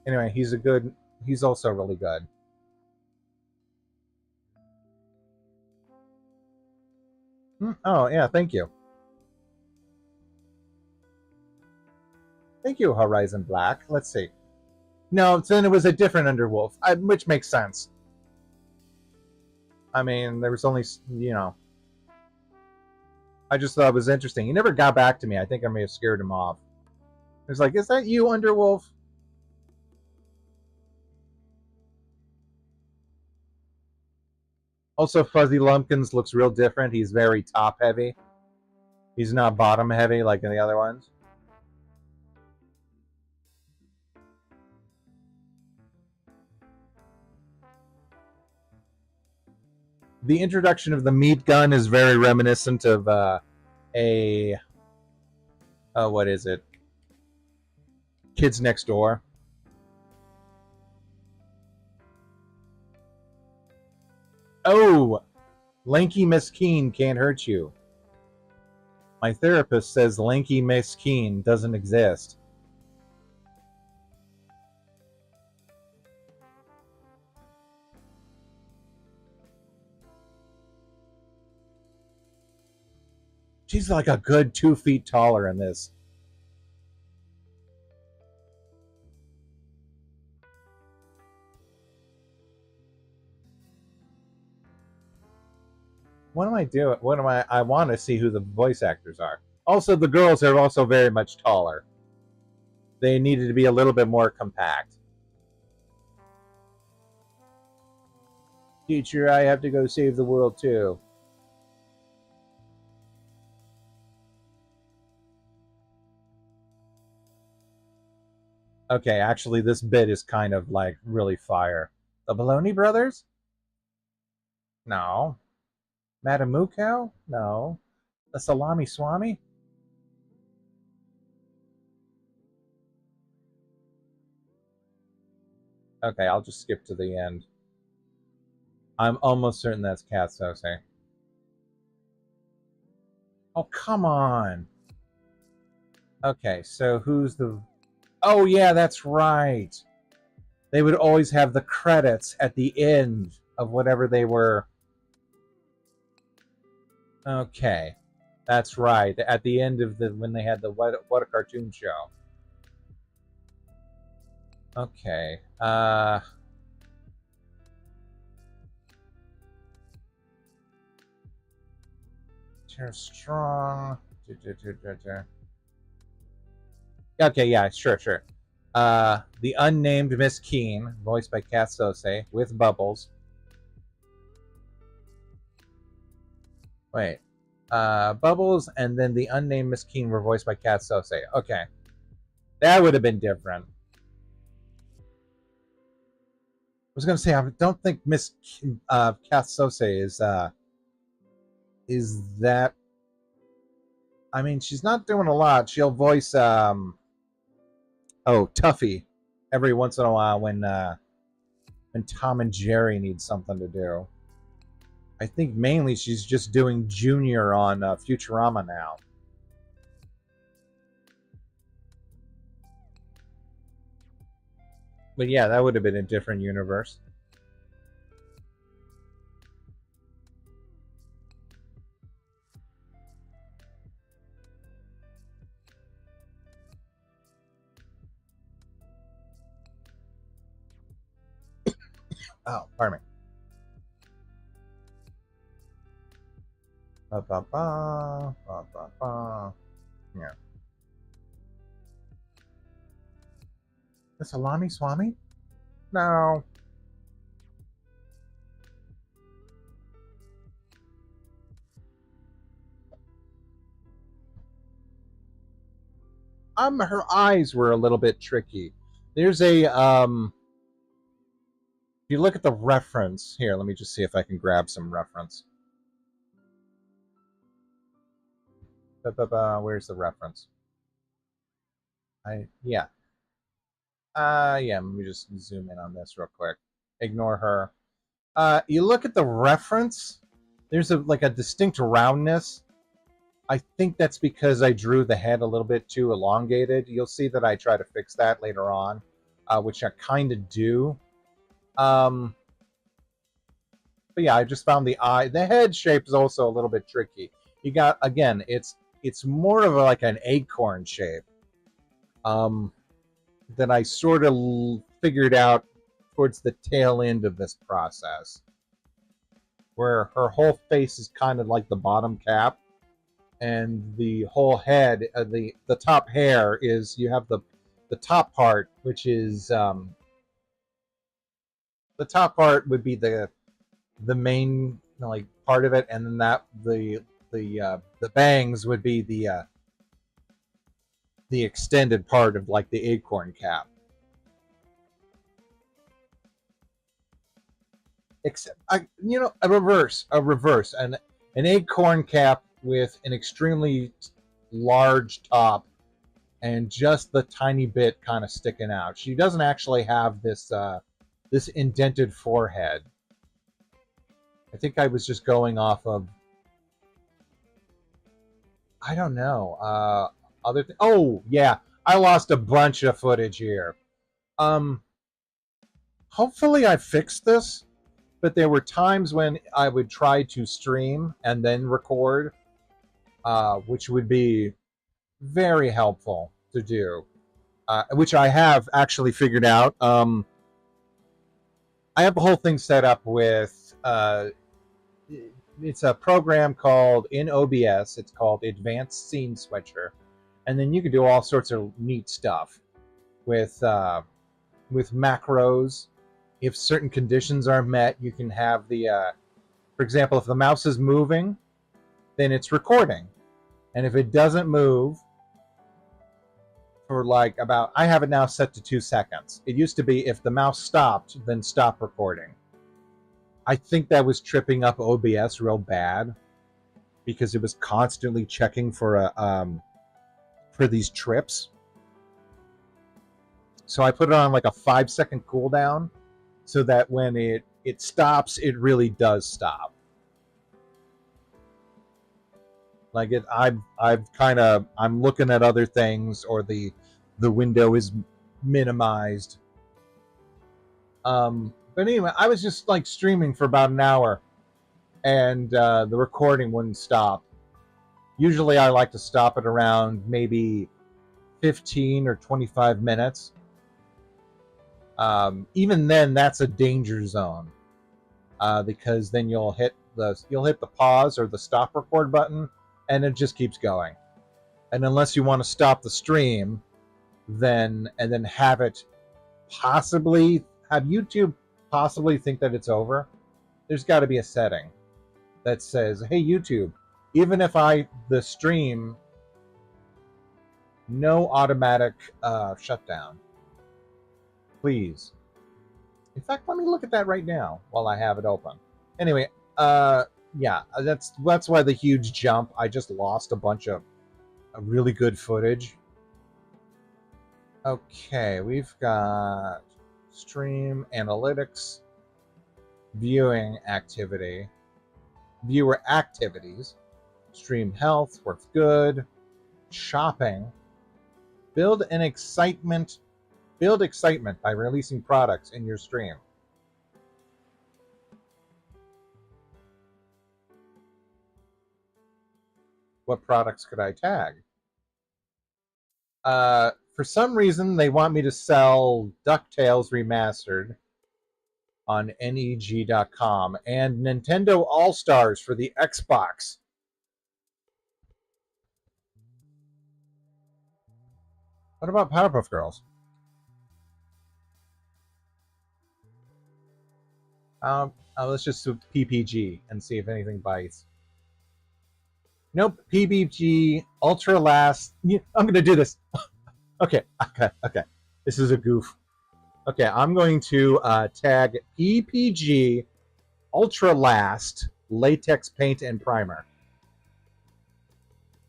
Anyway, he's also really good. Oh, yeah, thank you. Thank you, Horizon Black. Let's see. No, then it was a different Underwolf, which makes sense. I mean, there was only, you know... I just thought it was interesting. He never got back to me. I think I may have scared him off. He was like, is that you, Underwolf? Also, Fuzzy Lumpkins looks real different. He's very top-heavy. He's not bottom-heavy like in the other ones. The introduction of the meat gun is very reminiscent of what is it? Kids Next Door. Oh, lanky Miss Keen can't hurt you. My therapist says lanky Miss Keen doesn't exist. She's like a good 2 feet taller in this. What am I doing? I want to see who the voice actors are. Also, the girls are also very much taller. They needed to be a little bit more compact. Teacher, I have to go save the world too. Okay, actually, this bit is kind of like really fire. The Baloney Brothers? No. Matamuko? No. The Salami Swami? Okay, I'll just skip to the end. I'm almost certain that's Kat Sose. Oh, come on. Okay, so who's the... Oh, yeah, that's right. They would always have the credits at the end of whatever they were. Okay, that's right. At the end of when they had the What a Cartoon Show. Okay. Tara Strong. Okay, yeah, sure. The unnamed Miss Keen, voiced by Kat Sose, with Bubbles. Wait. Bubbles and then the unnamed Miss Keen were voiced by Kat Sose. Okay. That would have been different. I was going to say, I don't think Miss Kat Sose is that... I mean, she's not doing a lot. She'll voice Tuffy every once in a while when Tom and Jerry need something to do. I think mainly she's just doing Junior on Futurama now. But yeah, that would have been a different universe. Oh, pardon me. Yeah. The Salami Swami? No. Her eyes were a little bit tricky. There's a if you look at the reference here, let me just see if I can grab some reference. Where's the reference? Yeah, let me just zoom in on this real quick. Ignore her. You look at the reference, there's like a distinct roundness. I think that's because I drew the head a little bit too elongated. You'll see that I try to fix that later on, which I kind of do. But yeah, I just found the eye. The head shape is also a little bit tricky. You got, again, it's more of like an acorn shape. That I sort of figured out towards the tail end of this process, where her whole face is kind of like the bottom cap, and the whole head, the top hair is, you have the top part, which is the top part would be the main like part of it, and then that the bangs would be the extended part of like the acorn cap. Except, a reverse, an acorn cap with an extremely large top and just the tiny bit kind of sticking out. She doesn't actually have this this indented forehead. I think I was just going off of, I don't know, oh yeah, I lost a bunch of footage here. Hopefully I fixed this, but there were times when I would try to stream and then record, which would be very helpful to do, which I have actually figured out. I have the whole thing set up with it's a program called in OBS. It's called Advanced Scene Switcher, and then you can do all sorts of neat stuff with macros. If certain conditions are met, you can have the, for example, if the mouse is moving, then it's recording, and if it doesn't move for like about, I have it now set to 2 seconds. It used to be if the mouse stopped, then stop recording. I think that was tripping up OBS real bad because it was constantly checking for these trips. So I put it on like a 5-second cooldown so that when it stops, it really does stop. Like I'm looking at other things, or the window is minimized. But anyway, I was just like streaming for about an hour, and the recording wouldn't stop. Usually I like to stop it around maybe 15 or 25 minutes. Even then, that's a danger zone, because then you'll hit the pause or the stop record button, and it just keeps going. And unless you want to stop the stream, then have YouTube possibly think that it's over, there's got to be a setting that says, hey YouTube, even if the stream, no automatic shutdown, please. In fact, let me look at that right now while I have it open. Anyway, yeah, that's why the huge jump. I just lost a bunch of really good footage. Okay, we've got stream analytics, viewing activity, viewer activities, stream health, works good, shopping, build excitement by releasing products in your stream. What products could I tag? For some reason, they want me to sell DuckTales Remastered on NEG.com and Nintendo All-Stars for the Xbox. What about Powerpuff Girls? Let's just do PPG and see if anything bites. Nope, PPG Ultra Last. I'm going to do this. Okay. This is a goof. Okay, I'm going to tag PPG Ultra Last Latex Paint and Primer.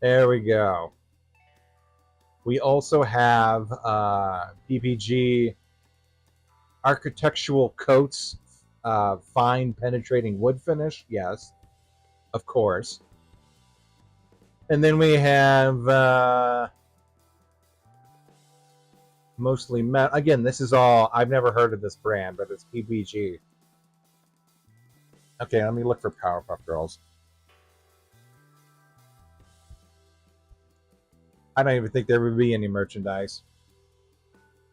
There we go. We also have PPG Architectural Coats Fine Penetrating Wood Finish. Yes, of course. And then we have mostly metal. Again, this is all, I've never heard of this brand, but it's PPG. Okay, let me look for Powerpuff Girls. I don't even think there would be any merchandise.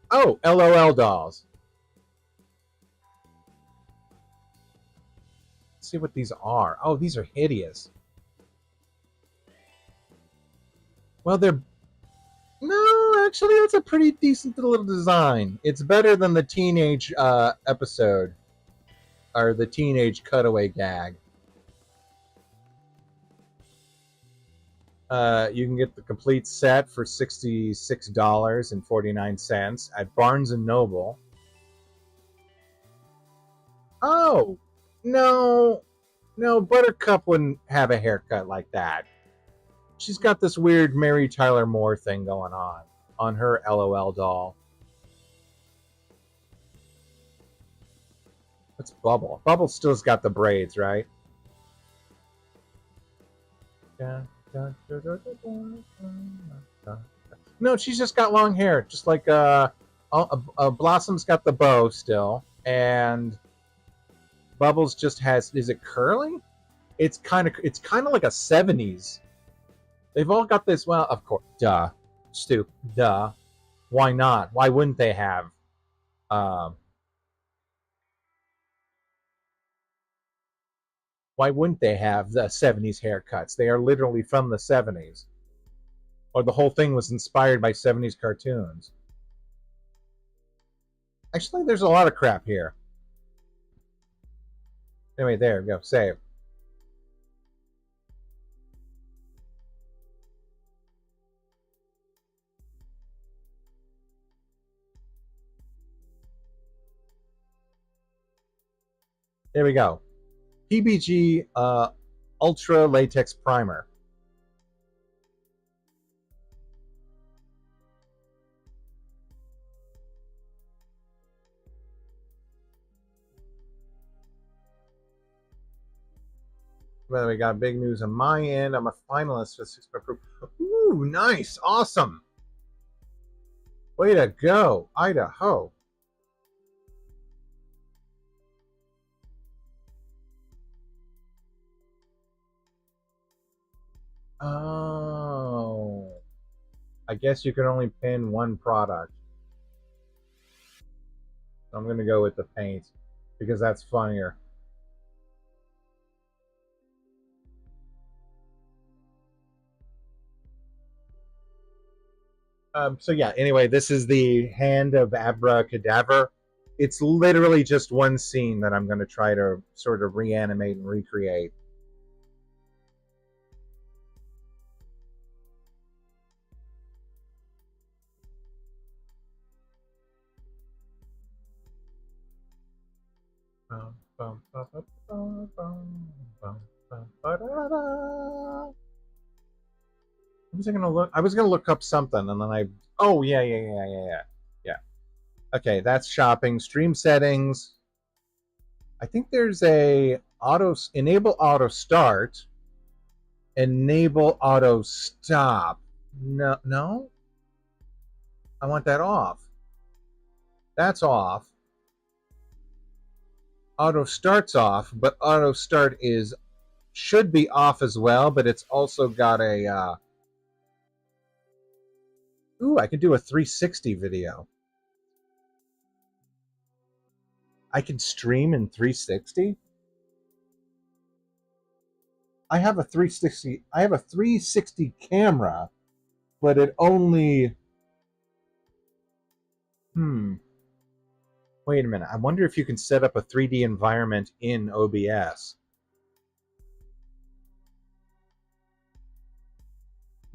Oh, LOL dolls. Let's see what these are. Oh, these are hideous. Well, they're... No, actually, that's a pretty decent little design. It's better than the teenage episode. Or the teenage cutaway gag. You can get the complete set for $66.49 at Barnes & Noble. Oh, no. No, Buttercup wouldn't have a haircut like that. She's got this weird Mary Tyler Moore thing going on her LOL doll. What's Bubble? Bubble still's got the braids, right? Yeah. No, she's just got long hair, just like Blossom's got the bow still, and Bubbles just has. Is it curly? It's kind of like a '70s They've all got this. Well, of course, duh, Stu, duh. Why not? Why wouldn't they have? Um, why wouldn't they have the '70s haircuts? They are literally from the '70s, or the whole thing was inspired by '70s cartoons. Actually, there's a lot of crap here. Anyway, there we go. Save. There we go. PBG Ultra Latex Primer. Well, we got big news on my end. I'm a finalist for 6 Proof. Ooh, nice. Awesome. Way to go, Idaho. Oh. I guess you can only pin one product. I'm going to go with the paint because that's funnier. So yeah, anyway, this is the Hand of Abracadaver. It's literally just one scene that I'm going to try to sort of reanimate and recreate. I was gonna look up something, and then I. Oh yeah. Okay, that's shopping. Stream settings. I think there's a enable auto start, enable auto stop. No. I want that off. That's off. Auto starts off, but auto start should be off as well. But it's also got a. Ooh, I could do a 360 video. I can stream in 360. I have a 360. I have a 360 camera, but it only. Wait a minute. I wonder if you can set up a 3D environment in OBS.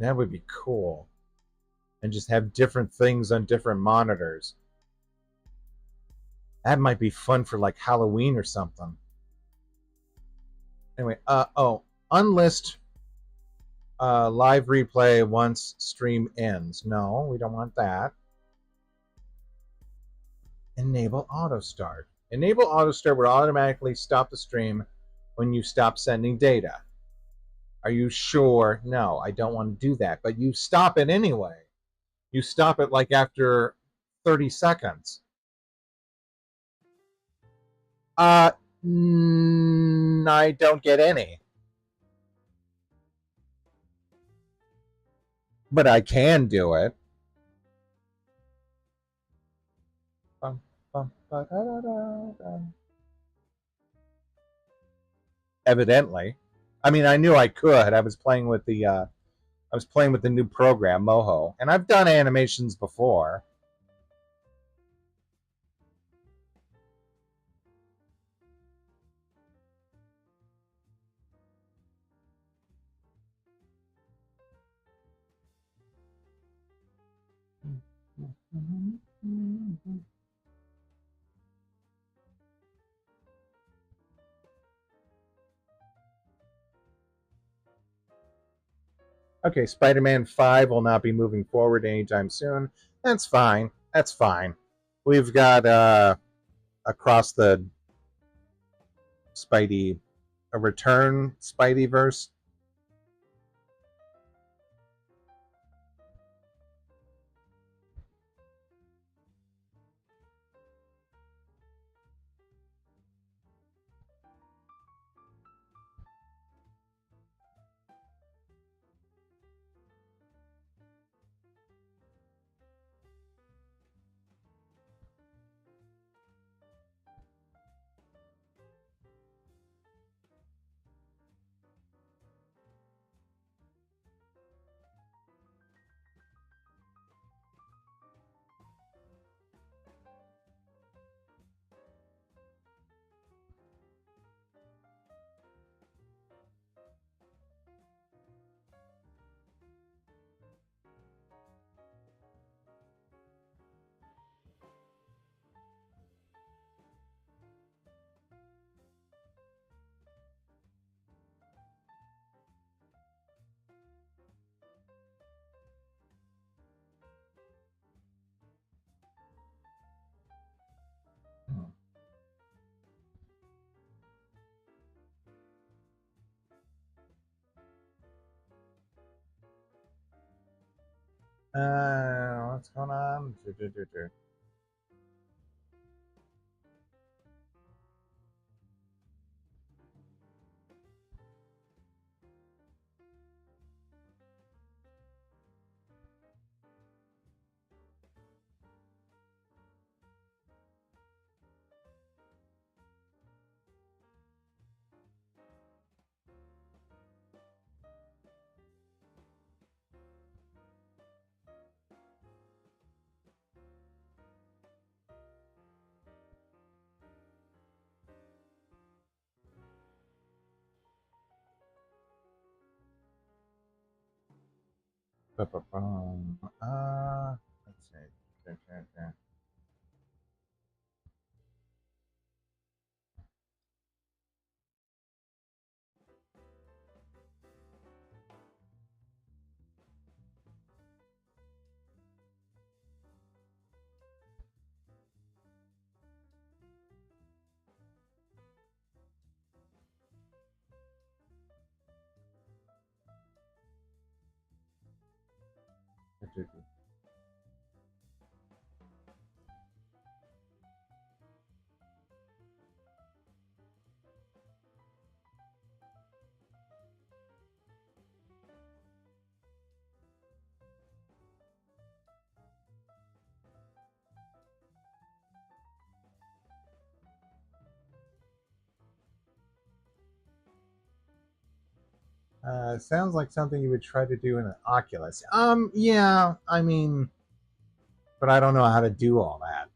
That would be cool. And just have different things on different monitors. That might be fun for like Halloween or something. Anyway, unlist live replay once stream ends. No, we don't want that. Enable auto start. Enable auto start will automatically stop the stream when you stop sending data. Are you sure? No, I don't want to do that. But you stop it anyway. You stop it like after 30 seconds. I don't get any. But I can do it. Evidently. I mean, I knew I could. I was playing with the new program, Moho, and I've done animations before. Okay, Spider-Man 5 will not be moving forward anytime soon. That's fine. That's fine. We've got across the Spidey, a return Spideyverse. What's going on? Let's see. Sounds like something you would try to do in an Oculus. Yeah, I mean, but I don't know how to do all that.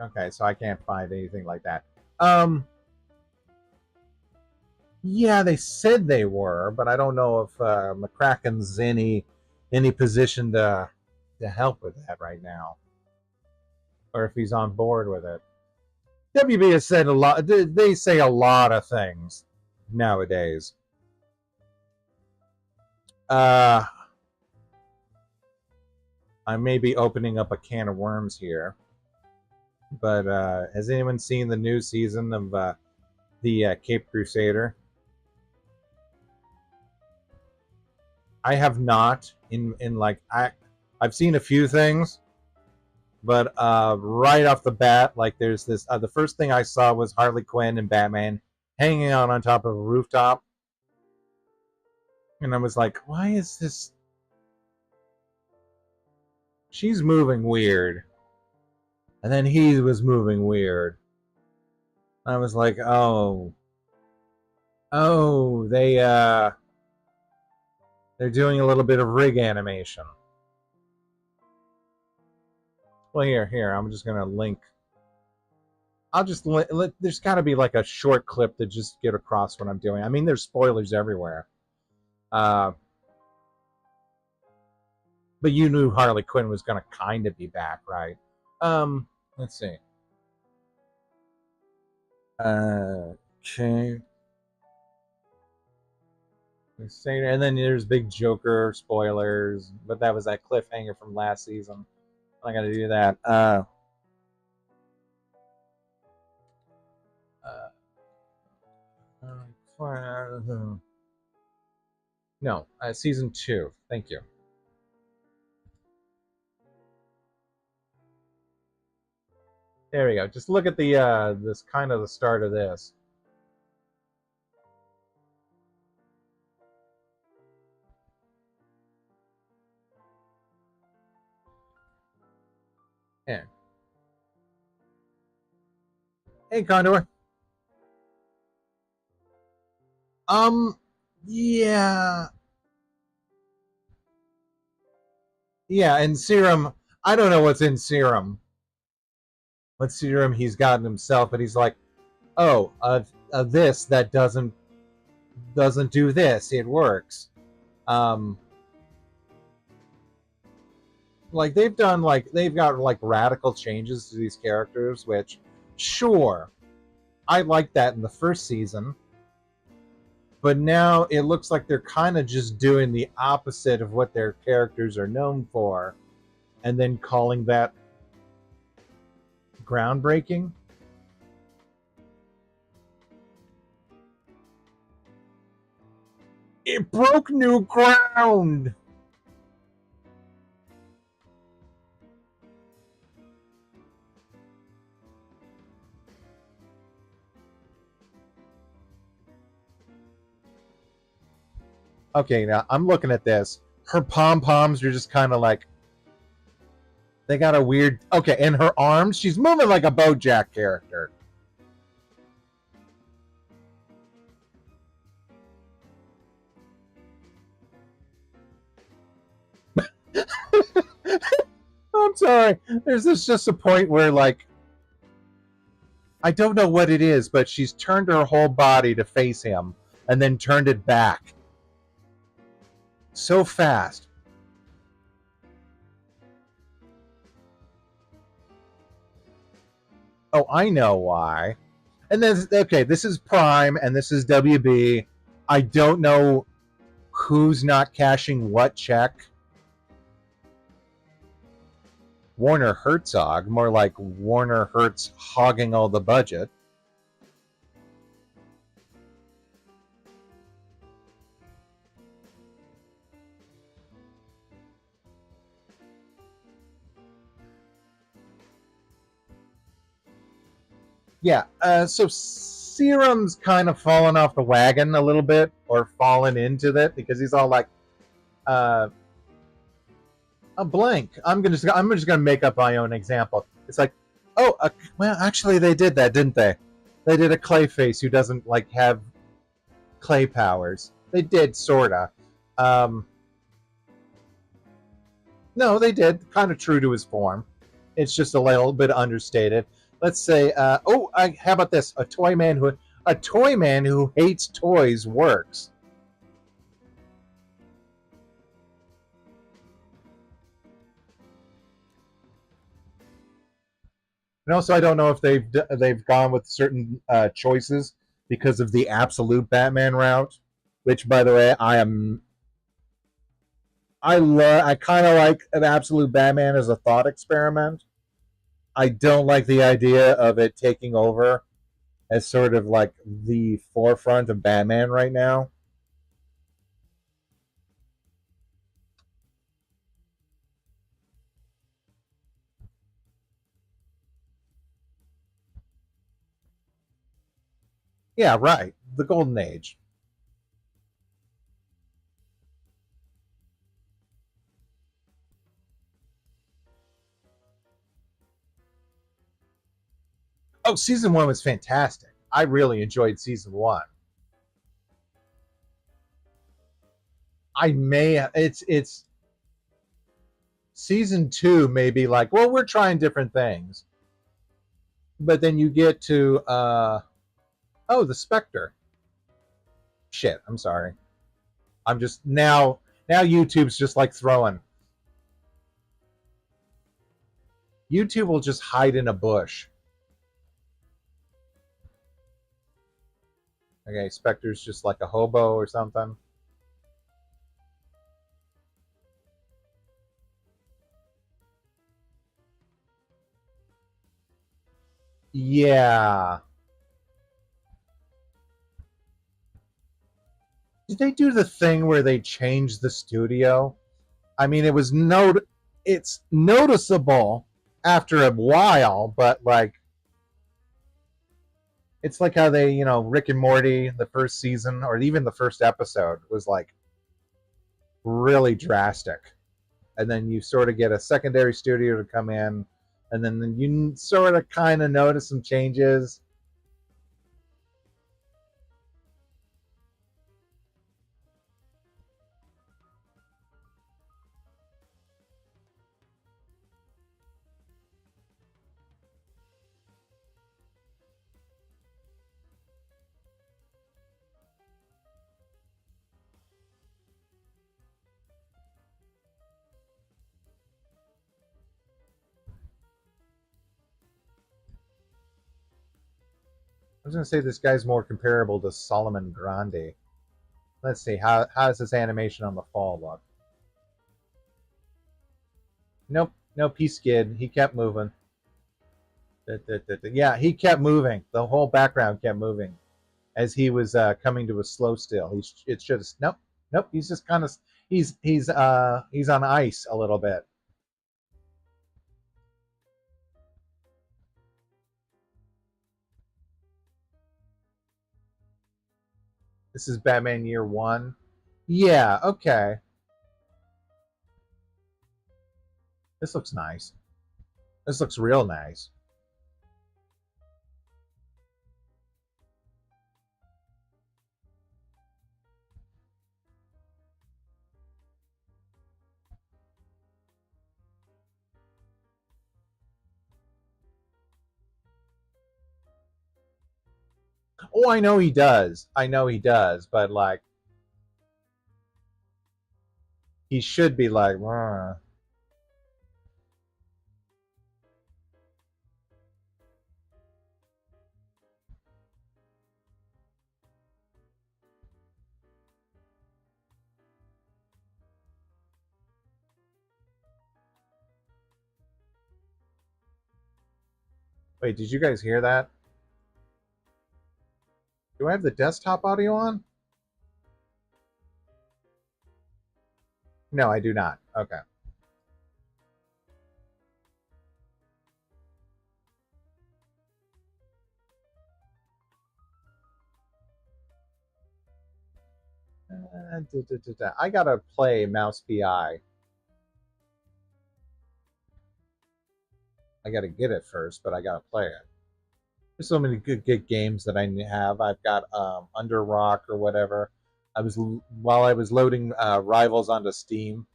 Okay, so I can't find anything like that. Yeah, they said they were, but I don't know if McCracken's any position to help with that right now, or if he's on board with it. WB has said a lot. They say a lot of things nowadays. I may be opening up a can of worms here, but has anyone seen the new season of the Cape Crusader? I have not. In like I've seen a few things, but right off the bat, like there's this. The first thing I saw was Harley Quinn and Batman hanging out on top of a rooftop, and I was like, "Why is this?" She's moving weird, and then he was moving weird. I was like, "Oh, oh, they're doing a little bit of rig animation." Well, here, I'm just gonna link. I'll just there's got to be like a short clip to just get across what I'm doing. I mean, there's spoilers everywhere. Uh, but you knew Harley Quinn was gonna kind of be back, right? Let's see. Okay. And then there's big Joker spoilers, but that was that cliffhanger from last season. I'm not gonna do that. No, season 2. Thank you. There we go. Just look at the this kind of the start of this. Yeah. Hey, Condor. Um, yeah, yeah, and serum. I don't know what's in serum. What serum he's gotten himself, but he's like, oh, this that doesn't do this. It works. Um, like they've got like radical changes to these characters, which sure, I liked that in the first season, but now it looks like they're kind of just doing the opposite of what their characters are known for, and then calling that groundbreaking. It broke new ground. Okay, now I'm looking at this. Her pom poms are just kind of like they got a weird. Okay, and her arms, she's moving like a BoJack character. I'm sorry. There's this just a point where like I don't know what it is, but she's turned her whole body to face him and then turned it back so fast. Oh, I know why. And then okay, this is Prime and this is WB. I don't know who's not cashing what check. Warner Herzog, more like Warner Hertz hogging all the budget. Yeah, so Serum's kind of fallen off the wagon a little bit, or fallen into it, because he's all like, uh, a blank. I'm just gonna make up my own example. It's like, oh, well, actually, they did that, didn't they? They did a Clayface who doesn't like have clay powers. They did sorta. Um, no, they did. Kind of true to his form. It's just a little bit understated. Let's say, how about this? A toy man who hates toys works. And also, I don't know if they've gone with certain choices because of the absolute Batman route, which, by the way, I kind of like an absolute Batman as a thought experiment. I don't like the idea of it taking over as sort of like the forefront of Batman right now. Yeah, right. The Golden Age. Oh, season one was fantastic. I really enjoyed season one. I may it's season two may be like, well, we're trying different things, but then you get to oh, the Spectre. Shit, I'm sorry. I'm just now YouTube's just like throwing. YouTube will just hide in a bush. Okay, Spectre's just like a hobo or something. Yeah. Did they do the thing where they changed the studio? I mean, it's noticeable after a while, but like it's like how they, Rick and Morty, the first season or even the first episode was like really drastic. And then you sort of get a secondary studio to come in, and then you sort of kind of notice some changes. was gonna say this guy's more comparable to Solomon Grande. Let's see, how does this animation on the fall look? Nope, nope, he skid. He kept moving. Yeah, he kept moving. The whole background kept moving as he was coming to a slow still. It should have. Nope, nope. He's just kind of he's on ice a little bit. This is Batman Year One. Yeah, okay. This looks nice. This looks real nice. Oh, I know he does. I know he does, but like he should be like, wait, did you guys hear that? Do I have the desktop audio on? No, I do not. Okay. I gotta play Mouse PI. I gotta get it first, but I gotta play it. There's so many good games that I have. I've got Under Rock or whatever. While I was loading Rivals onto Steam.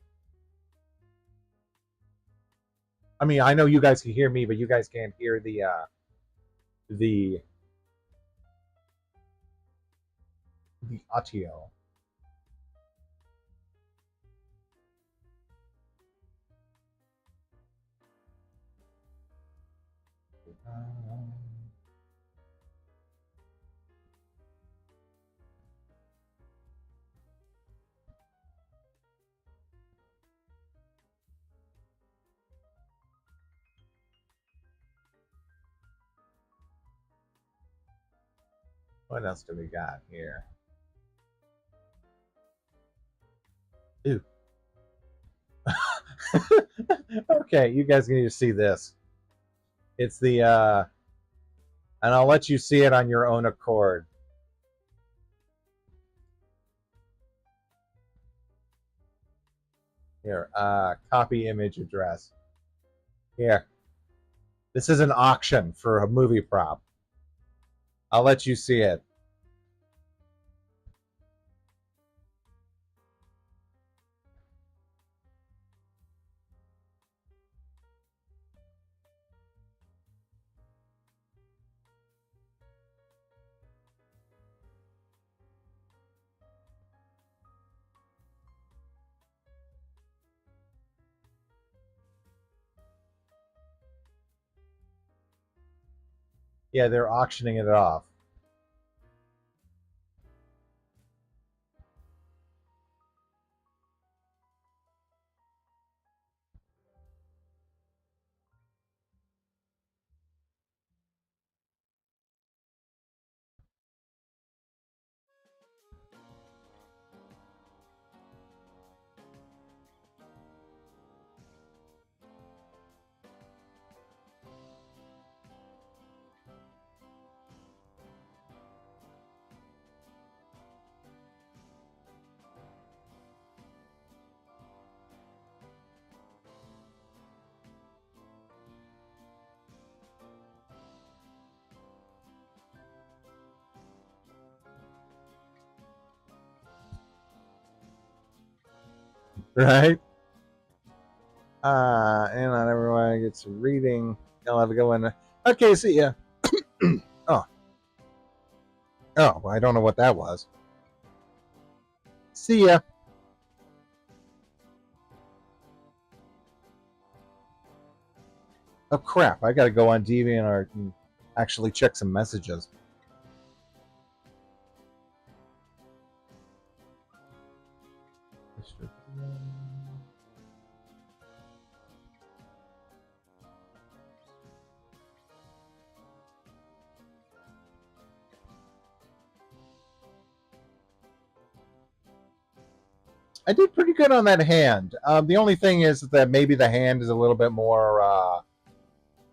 I mean, I know you guys can hear me, but you guys can't hear the audio. What else do we got here? Ooh. Okay, you guys need to see this. It's the and I'll let you see it on your own accord. Here, copy image address. Here. This is an auction for a movie prop. I'll let you see it. Yeah, they're auctioning it off. Right? And not everyone gets reading. I'll have to go in. Okay, see ya. Oh. Oh, well, I don't know what that was. See ya. Oh crap! I gotta go on DeviantArt and actually check some messages. I did pretty good on that hand. The only thing is that maybe the hand is a little bit more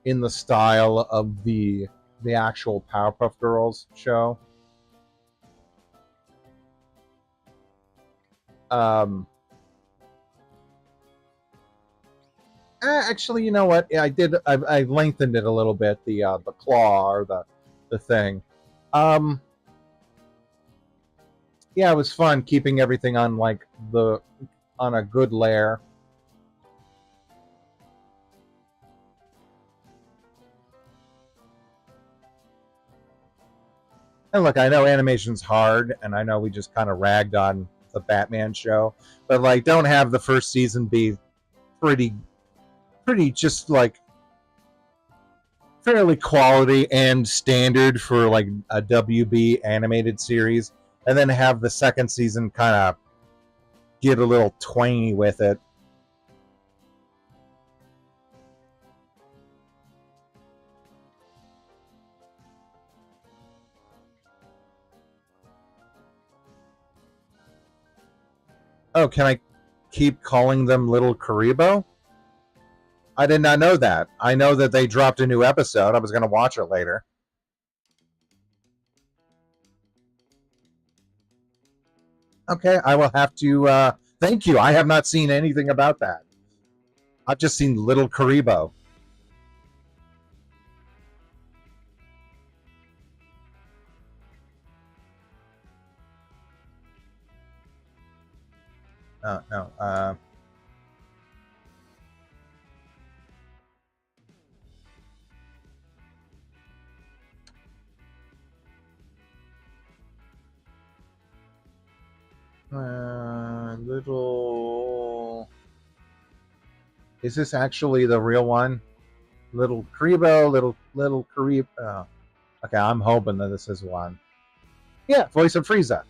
in the style of the actual Powerpuff Girls show. Um, Actually, you know what? I did. I lengthened it a little bit. The claw or the thing. Um, yeah, it was fun keeping everything on like on a good layer. And look, I know animation's hard, and I know we just kind of ragged on the Batman show, but like, don't have the first season be pretty, just like fairly quality and standard for like a WB animated series, and then have the second season kind of get a little twangy with it. Oh, can I keep calling them Little Karibo? I did not know that. I know that they dropped a new episode. I was going to watch it later. Okay, I will have to. Thank you. I have not seen anything about that. I've just seen Little Karibo. No. Little. Is this actually the real one? Little Karibo, little Karibo. Oh. Okay, I'm hoping that this is one. Yeah, voice of Frieza.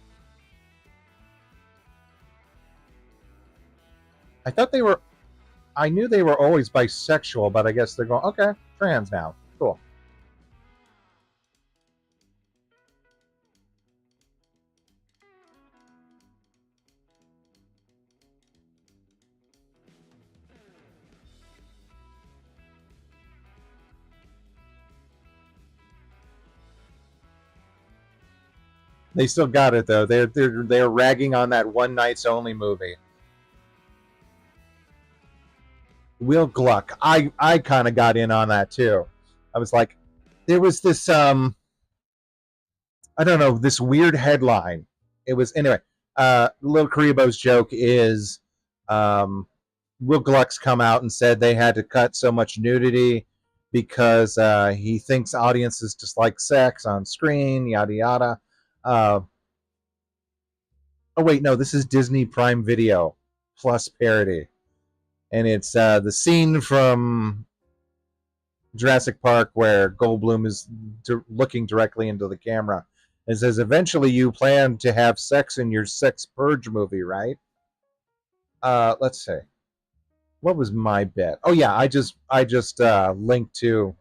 I thought they were. I knew they were always bisexual, but I guess they're going. Okay, trans now. Cool. They still got it though. They're ragging on that one nights only movie. Will Gluck. I kind of got in on that too. I was like, there was this I don't know, this weird headline. It was anyway. Little Karibo's joke is Will Gluck's come out and said they had to cut so much nudity because he thinks audiences just like sex on screen, yada yada. Oh wait, no, this is Disney Prime Video plus parody, and it's the scene from Jurassic Park where Goldblum is looking directly into the camera and says, "Eventually, you plan to have sex in your sex purge movie, right?" Let's see. What was my bet? Oh yeah, I just linked to.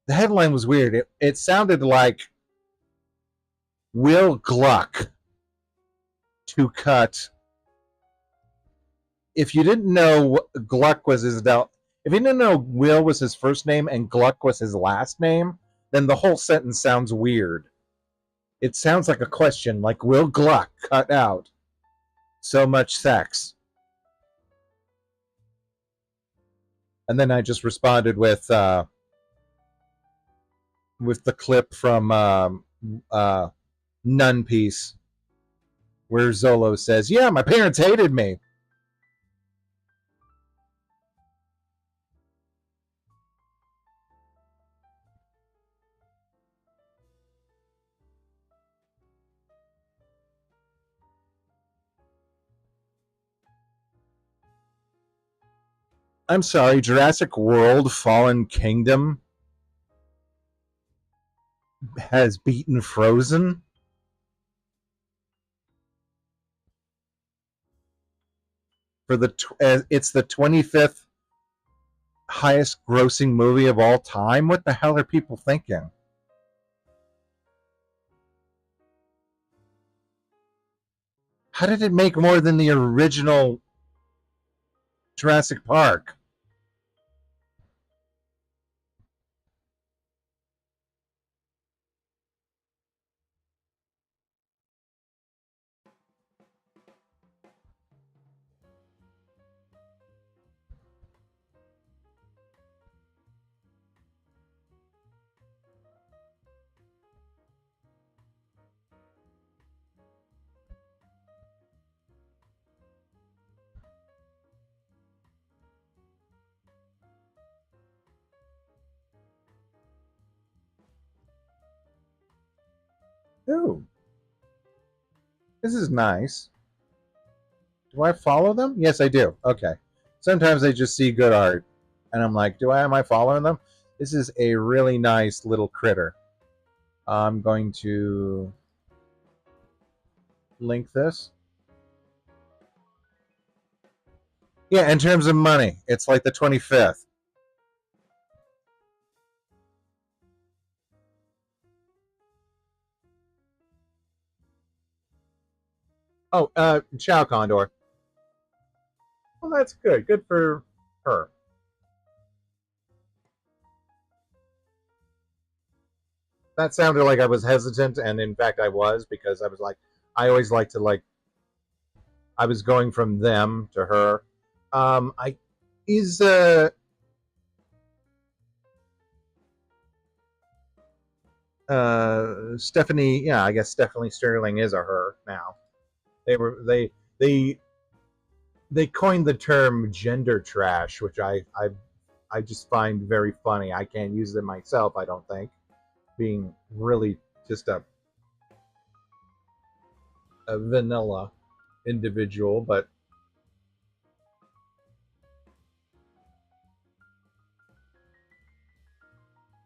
The headline was weird. It sounded like Will Gluck to cut. If you didn't know Gluck was his if you didn't know Will was his first name and Gluck was his last name, then the whole sentence sounds weird. It sounds like a question, like Will Gluck cut out so much sex? And then I just responded with the clip from Nun Piece, where Zolo says, "Yeah, my parents hated me." I'm sorry, Jurassic World Fallen Kingdom has beaten Frozen? For it's the 25th highest grossing movie of all time? What the hell are people thinking? How did it make more than the original Jurassic Park? Ooh, this is nice. Do I follow them? Yes, I do. Okay. Sometimes I just see good art, and I'm like, am I following them? This is a really nice little critter. I'm going to link this. Yeah, in terms of money, it's like the 25th. Oh, Chow Condor. Well, that's good. Good for her. That sounded like I was hesitant, and in fact, I was, because I was like, I always like to like. I was going from them to her. I is Stephanie. Yeah, I guess Stephanie Sterling is a her now. They were they coined the term gender trash, which I just find very funny. I can't use it myself. I don't think, being really just a vanilla individual, but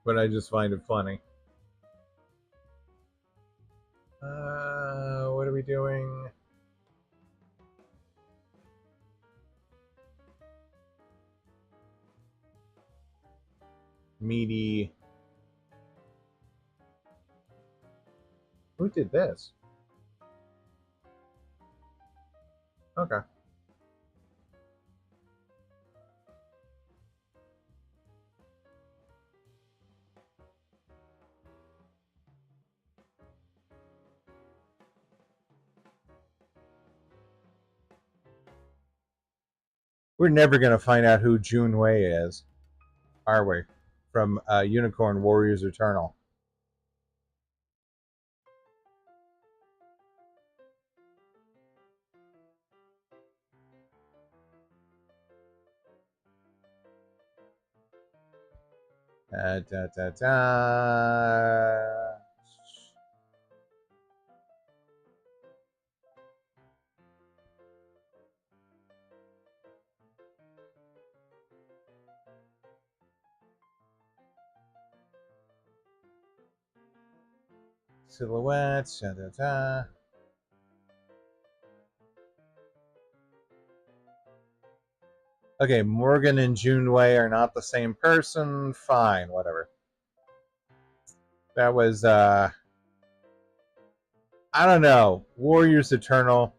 I just find it funny. What are we doing? Meaty. Who did this? Okay. We're never going to find out who Jun Wei is, are we? From Unicorn Warriors Eternal. Da, da, da. Silhouettes. Da, da, da. Okay, Morgan and Junwei are not the same person. Fine, whatever. That was I don't know. Warriors Eternal.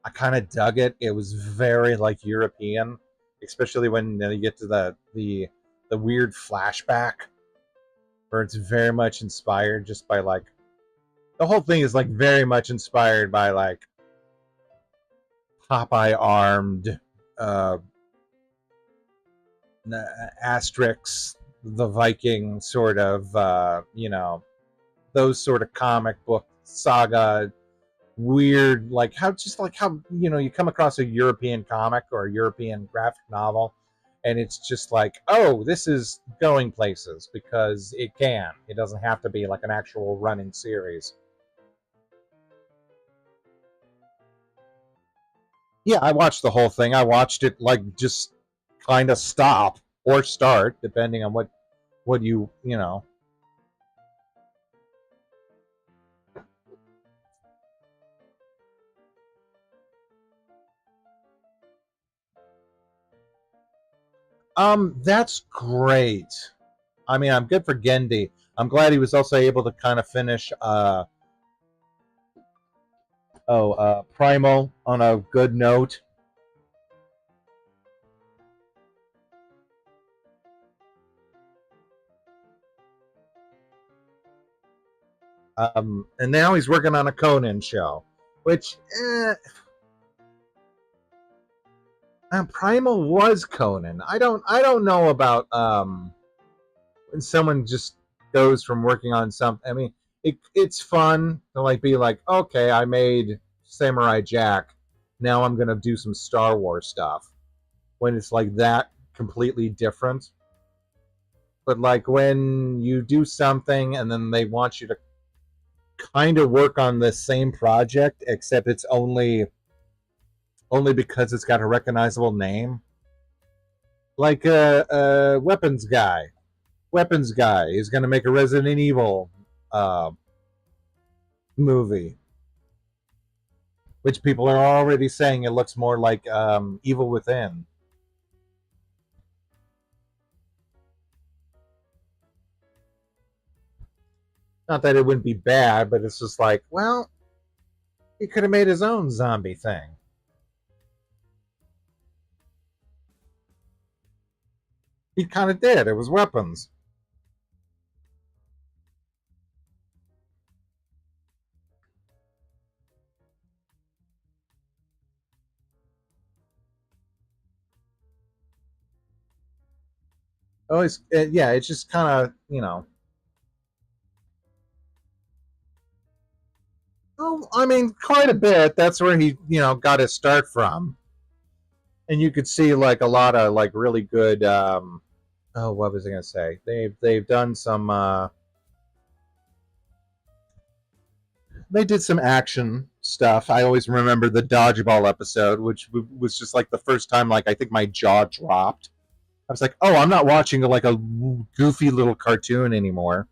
I kind of dug it. It was very like European, especially when you get to the weird flashback where it's very much inspired just by like the whole thing is like very much inspired by like Popeye armed Asterix, the Viking sort of those sort of comic book saga weird, like how you come across a European comic or a European graphic novel and it's just like, oh, this is going places because it doesn't have to be like an actual running series. Yeah, I watched the whole thing. I watched it like just kind of stop or start depending on what you know. That's great. I mean, I'm good for Gendy. I'm glad he was also able to kind of finish Primal on a good note. And now he's working on a Conan show, which Primal was Conan. I don't know about when someone just goes from working on something. I mean, it's fun to like be like, okay, I made Samurai Jack. Now I'm gonna do some Star Wars stuff. When it's like that completely different. But like when you do something and then they want you to kind of work on the same project, except it's only because it's got a recognizable name. Like a weapons guy. Weapons guy is going to make a Resident Evil uh, movie, which people are already saying it looks more like Evil Within. Not that it wouldn't be bad, but it's just like, well, he could have made his own zombie thing. He kind of did. It was weapons. Oh, yeah. It's just kind of Oh, I mean, quite a bit. That's where he got his start from, and you could see like a lot of like really good. Oh, what was I gonna say? They've done some. They did some action stuff. I always remember the dodgeball episode, which was just like the first time like I think my jaw dropped. I was like, oh, I'm not watching like a goofy little cartoon anymore.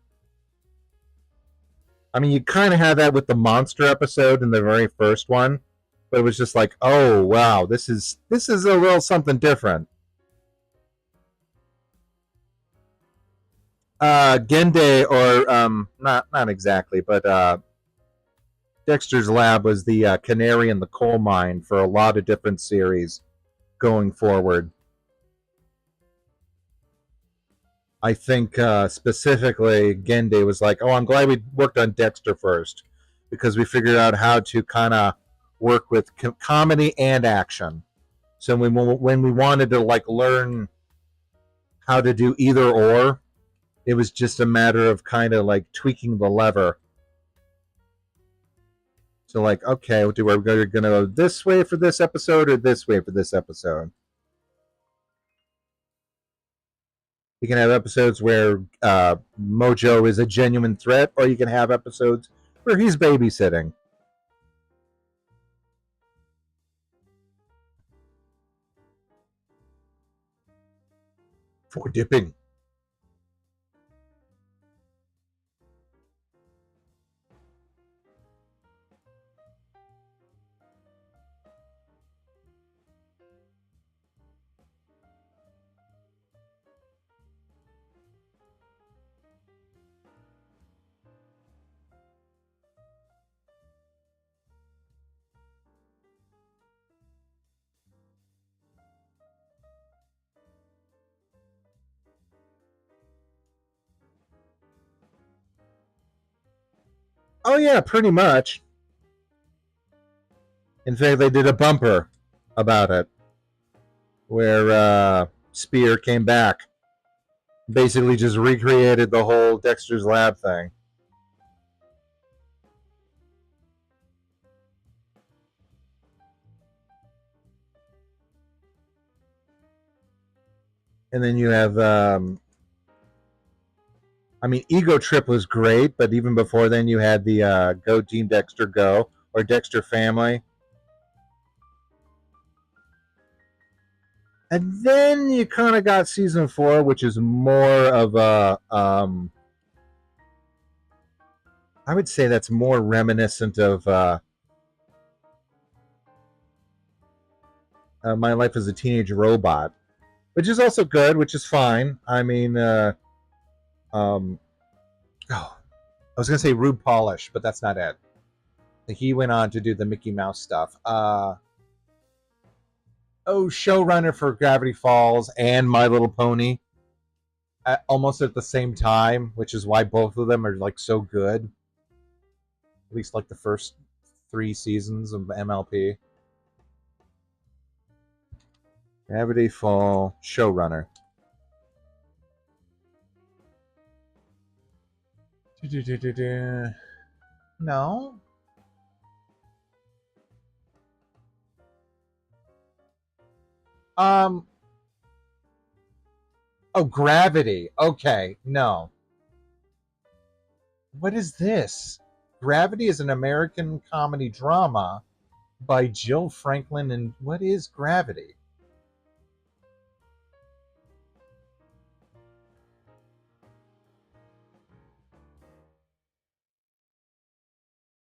I mean, you kind of had that with the monster episode in the very first one, but it was just like, oh wow, this is a little something different. Gende, or not exactly, but Dexter's Lab was the canary in the coal mine for a lot of different series going forward. I think specifically Gende was like, "Oh, I'm glad we worked on Dexter first because we figured out how to kind of work with comedy and action." So when we wanted to like learn how to do either or, it was just a matter of kind of like tweaking the lever. So like, okay, do we're going to go this way for this episode or this way for this episode? You can have episodes where Mojo is a genuine threat, or you can have episodes where he's babysitting. For dipping. Oh yeah, pretty much. In fact, they did a bumper about it where Spear came back, basically just recreated the whole Dexter's Lab thing. And then you have, I mean, Ego Trip was great, but even before then, you had the Go Team Dexter Go or Dexter Family. And then you kind of got season 4, which is more of a, I would say that's more reminiscent of My Life as a Teenage Robot, which is also good, which is fine. I mean, um, oh, I was gonna say rude polish, but that's not it. he went on to do the Mickey Mouse stuff. Showrunner for Gravity Falls and My Little Pony, almost at the same time, which is why both of them are like so good. At least like the first 3 seasons of MLP. Gravity Fall showrunner. No. Oh, Gravity. Okay, no. What is this? Gravity is an American comedy drama by Jill Franklin, and what is Gravity?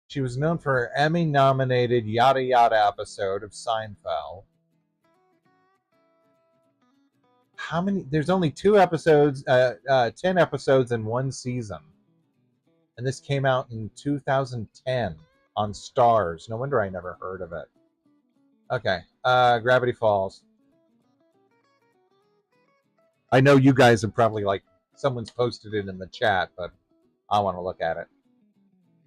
She was known for her Emmy-nominated Yada Yada episode of Seinfeld. How many? There's only 2 episodes, 10 episodes in 1 season. And this came out in 2010 on Stars. No wonder I never heard of it. Okay, Gravity Falls. I know you guys have probably, like, someone's posted it in the chat, but I want to look at it.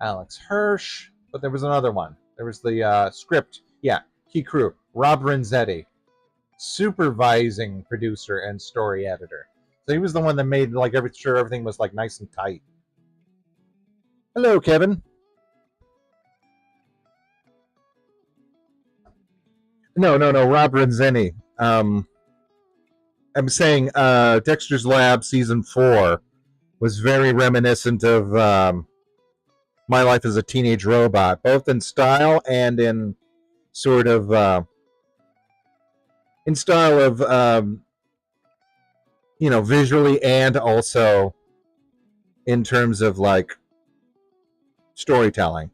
Alex Hirsch, but there was another one. There was the script. Yeah, key crew. Rob Renzetti, supervising producer and story editor. So he was the one that made like sure everything was like nice and tight. Hello, Kevin. No, Rob Renzetti. I'm saying Dexter's Lab season 4 was very reminiscent of My Life as a Teenage Robot, both in style and in sort of visually, and also in terms of like storytelling.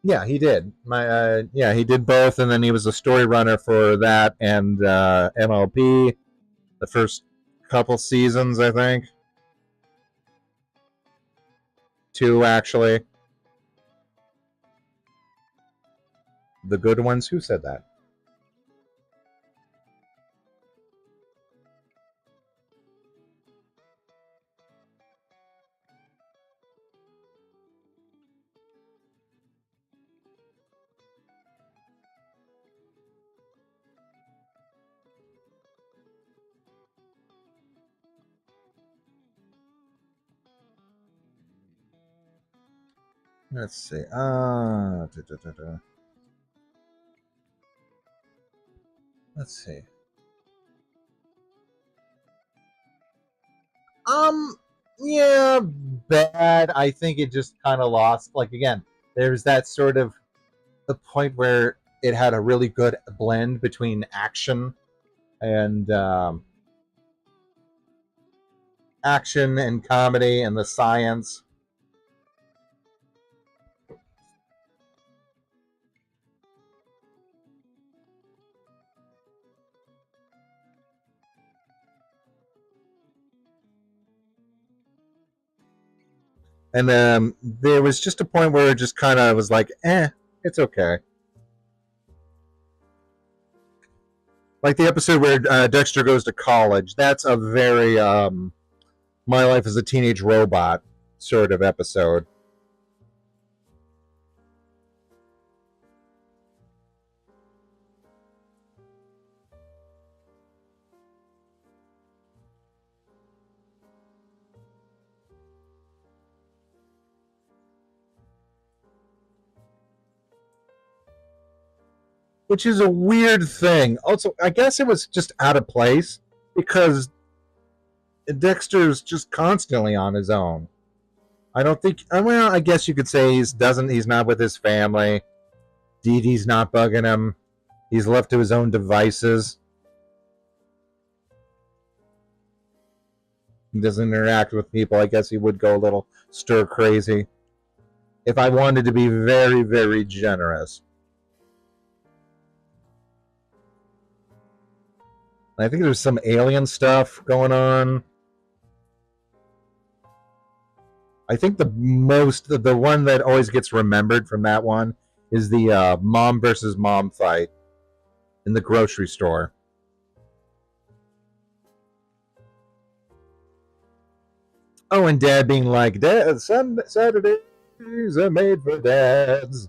Yeah, he did. He did both, and then he was a story runner for that and MLP, the first couple seasons, I think. 2, actually. The good ones. Who said that? Let's see. Let's see. Yeah, bad. I think it just kind of lost. Like, again, there's that sort of the point where it had a really good blend between action and comedy and the science. And there was just a point where it just kind of was like, it's okay. Like the episode where Dexter goes to college. That's a very My Life as a Teenage Robot sort of episode. Which is a weird thing. Also, I guess it was just out of place because Dexter's just constantly on his own. I don't think. Well, I guess you could say he's not with his family. Dee Dee's not bugging him. He's left to his own devices. He doesn't interact with people. I guess he would go a little stir crazy if I wanted to be very, very generous. I think there's some alien stuff going on. I think the one that always gets remembered from that one is the mom versus mom fight in the grocery store. Oh, and Dad being like, "Dad, Saturdays are made for dads."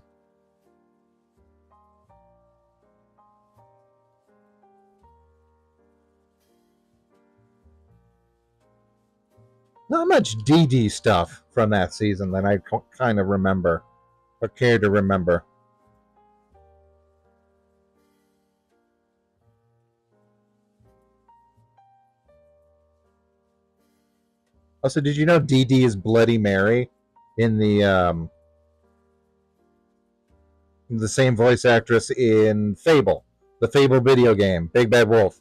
Not much DD stuff from that season that I kind of remember or care to remember. Also, did you know DD is Bloody Mary in the same voice actress in Fable, the Fable video game, Big Bad Wolf?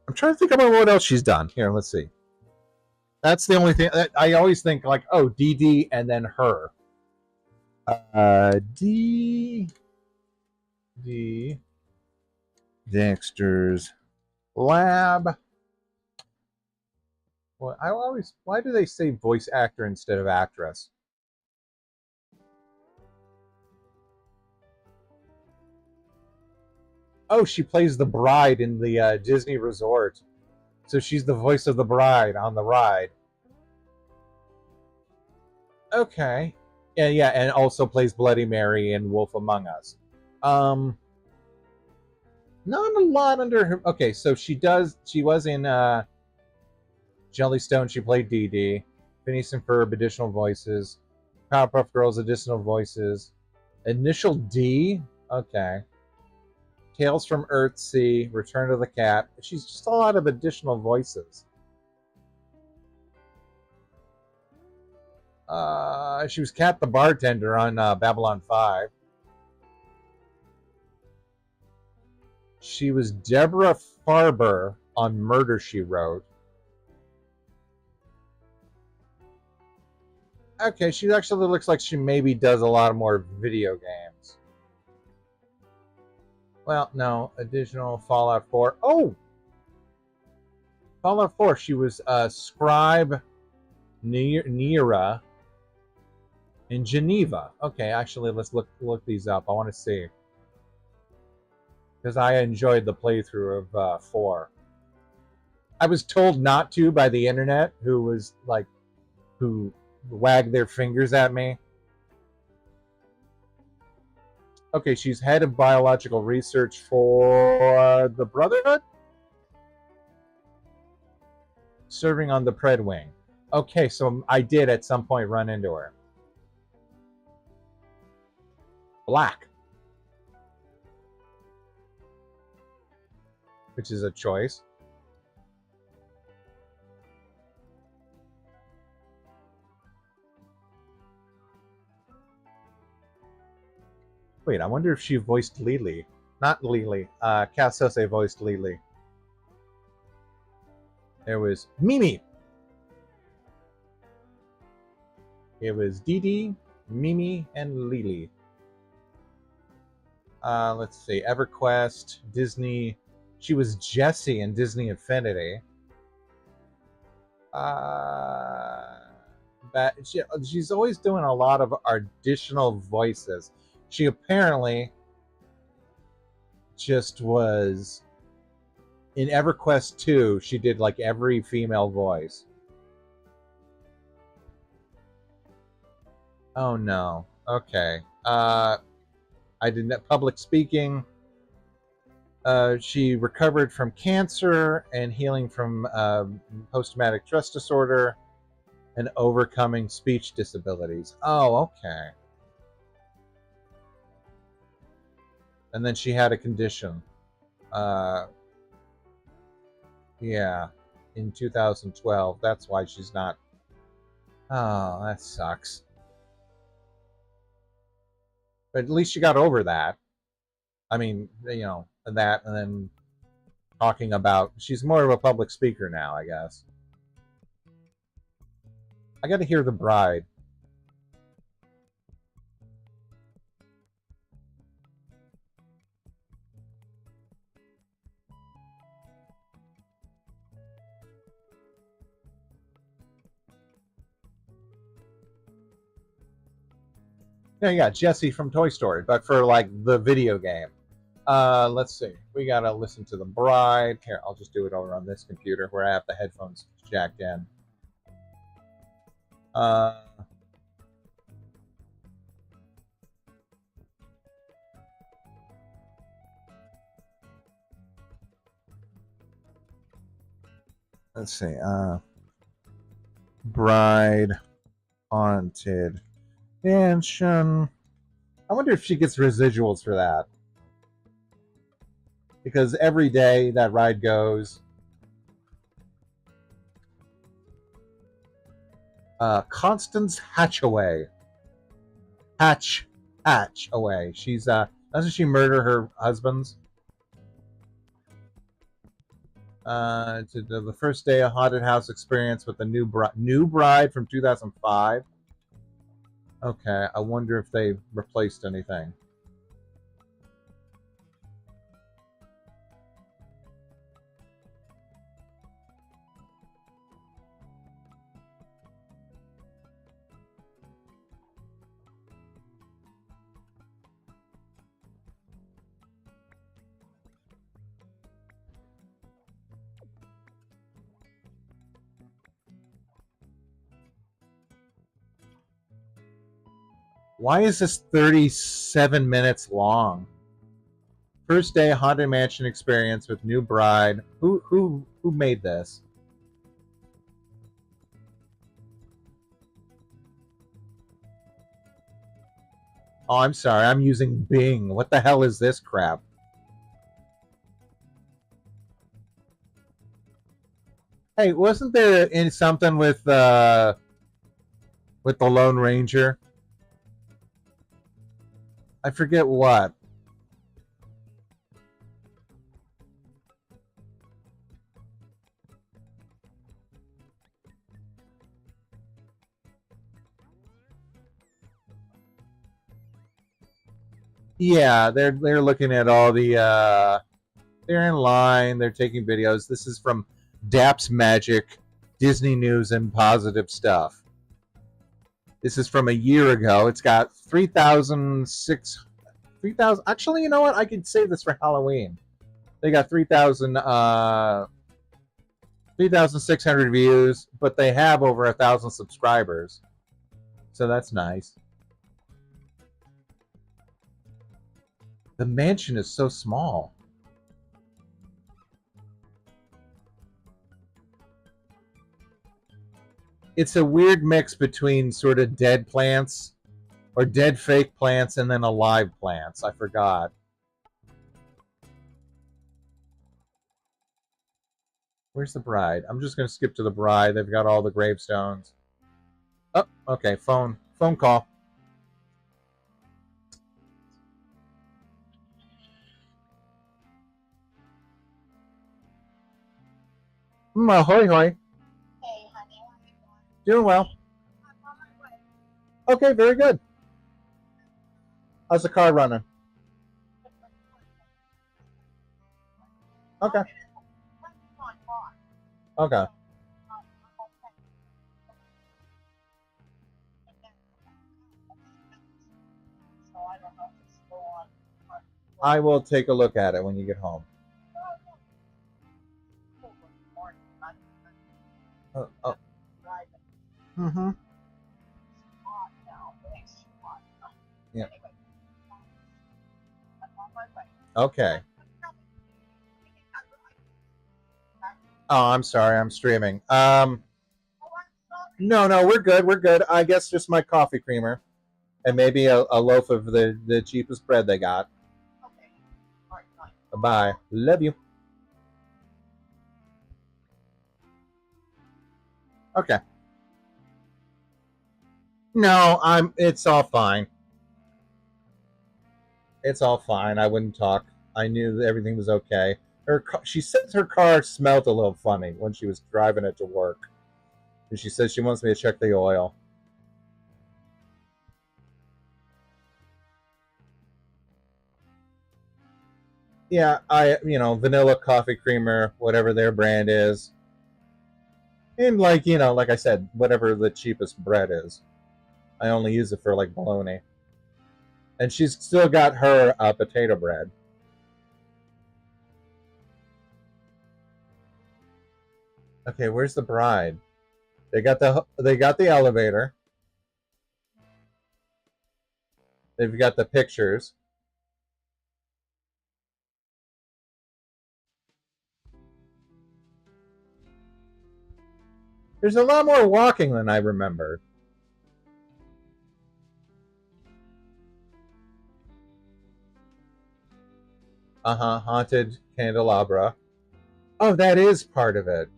I'm trying to think about what else she's done. Here, let's see. That's the only thing that I always think like, oh, DD and then her. D Dexter's Lab. Well, why do they say voice actor instead of actress? Oh, she plays the bride in the Disney resort. So she's the voice of the bride on the ride. Okay. Yeah, and also plays Bloody Mary in Wolf Among Us. Not a lot under her. Okay, so she was in Jellystone. She played Dee Dee. Phineas and Ferb, additional voices. Powerpuff Girls, additional voices. Initial D. Okay. Tales from Earthsea, Return of the Cat. She's just a lot of additional voices. She was Kat the bartender on Babylon 5. She was Deborah Farber on Murder, She Wrote. Okay, she actually looks like she maybe does a lot more video games. Well, no. Additional Fallout 4. Oh! Fallout 4. She was Scribe Nira in Geneva. Okay, actually, let's look these up. I want to see. Because I enjoyed the playthrough of 4. I was told not to by the internet, who wagged their fingers at me. Okay, she's head of biological research for the Brotherhood? Serving on the Pred Wing. Okay, so I did at some point run into her. Black. Which is a choice. Wait, I wonder if she voiced Lily. Not Lily. Cassose voiced Lily. There was Mimi. It was Dee Dee, Mimi, and Lily. Let's see. EverQuest, Disney. She was Jessie in Disney Infinity. But she's always doing a lot of additional voices. She apparently just was in EverQuest 2. She did like every female voice. Oh no. Okay. I did public speaking. She recovered from cancer and healing from post-traumatic stress disorder and overcoming speech disabilities. Oh, okay. And then she had a condition. Uh, yeah, in 2012. That's why she's not. Oh, that sucks. But at least she got over that. I mean, that, and then talking about. She's more of a public speaker now, I guess. I got to hear The Bride. Yeah, Jesse from Toy Story, but for like the video game. Let's see. We gotta listen to The Bride. Here, I'll just do it over on this computer where I have the headphones jacked in. Let's see. Bride Haunted Mansion. I wonder if she gets residuals for that. Because every day that ride goes. Constance Hatchaway. Hatchaway. She's doesn't she murder her husbands? To the first day of haunted house experience with the new bride from 2005. Okay, I wonder if they replaced anything. Why is this 37 minutes long? First day haunted mansion experience with new bride. Who made this? Oh, I'm sorry. I'm using Bing. What the hell is this crap? Hey, wasn't there in something with the Lone Ranger? I forget what. Yeah, they're looking at all the they're in line, they're taking videos. This is from Daps Magic, Disney News and Positive Stuff. This is from a year ago. It's got 3,000. Actually, you know what? I could save this for Halloween. They got 3,600 views, but they have over 1,000 subscribers. So that's nice. The mansion is so small. It's a weird mix between sort of dead plants or dead fake plants and then alive plants. I forgot. Where's the bride? I'm just going to skip to the bride. They've got all the gravestones. Oh, okay. Phone call. Ahoy, hoy. Hey, honey, how you Doing well. I'm on my way. Okay, very good. How's the car running? Okay. Okay. I will take a look at it when you get home. Oh. Mm-hmm. Okay. Oh, I'm sorry. I'm streaming. No, no, we're good. We're good. I guess just my coffee creamer and maybe a loaf of the cheapest bread they got. Bye. Love you. Okay. No, I'm. It's all fine. It's all fine. I wouldn't talk. I knew that everything was okay. She says her car smelled a little funny when she was driving it to work. And she says she wants me to check the oil. Yeah, vanilla coffee creamer, whatever their brand is, and like I said, whatever the cheapest bread is. I only use it for like bologna. And she's still got her potato bread. Okay, where's the bride? They got the elevator. They've got the pictures. There's a lot more walking than I remembered. Uh-huh, haunted candelabra. Oh, that is part of it.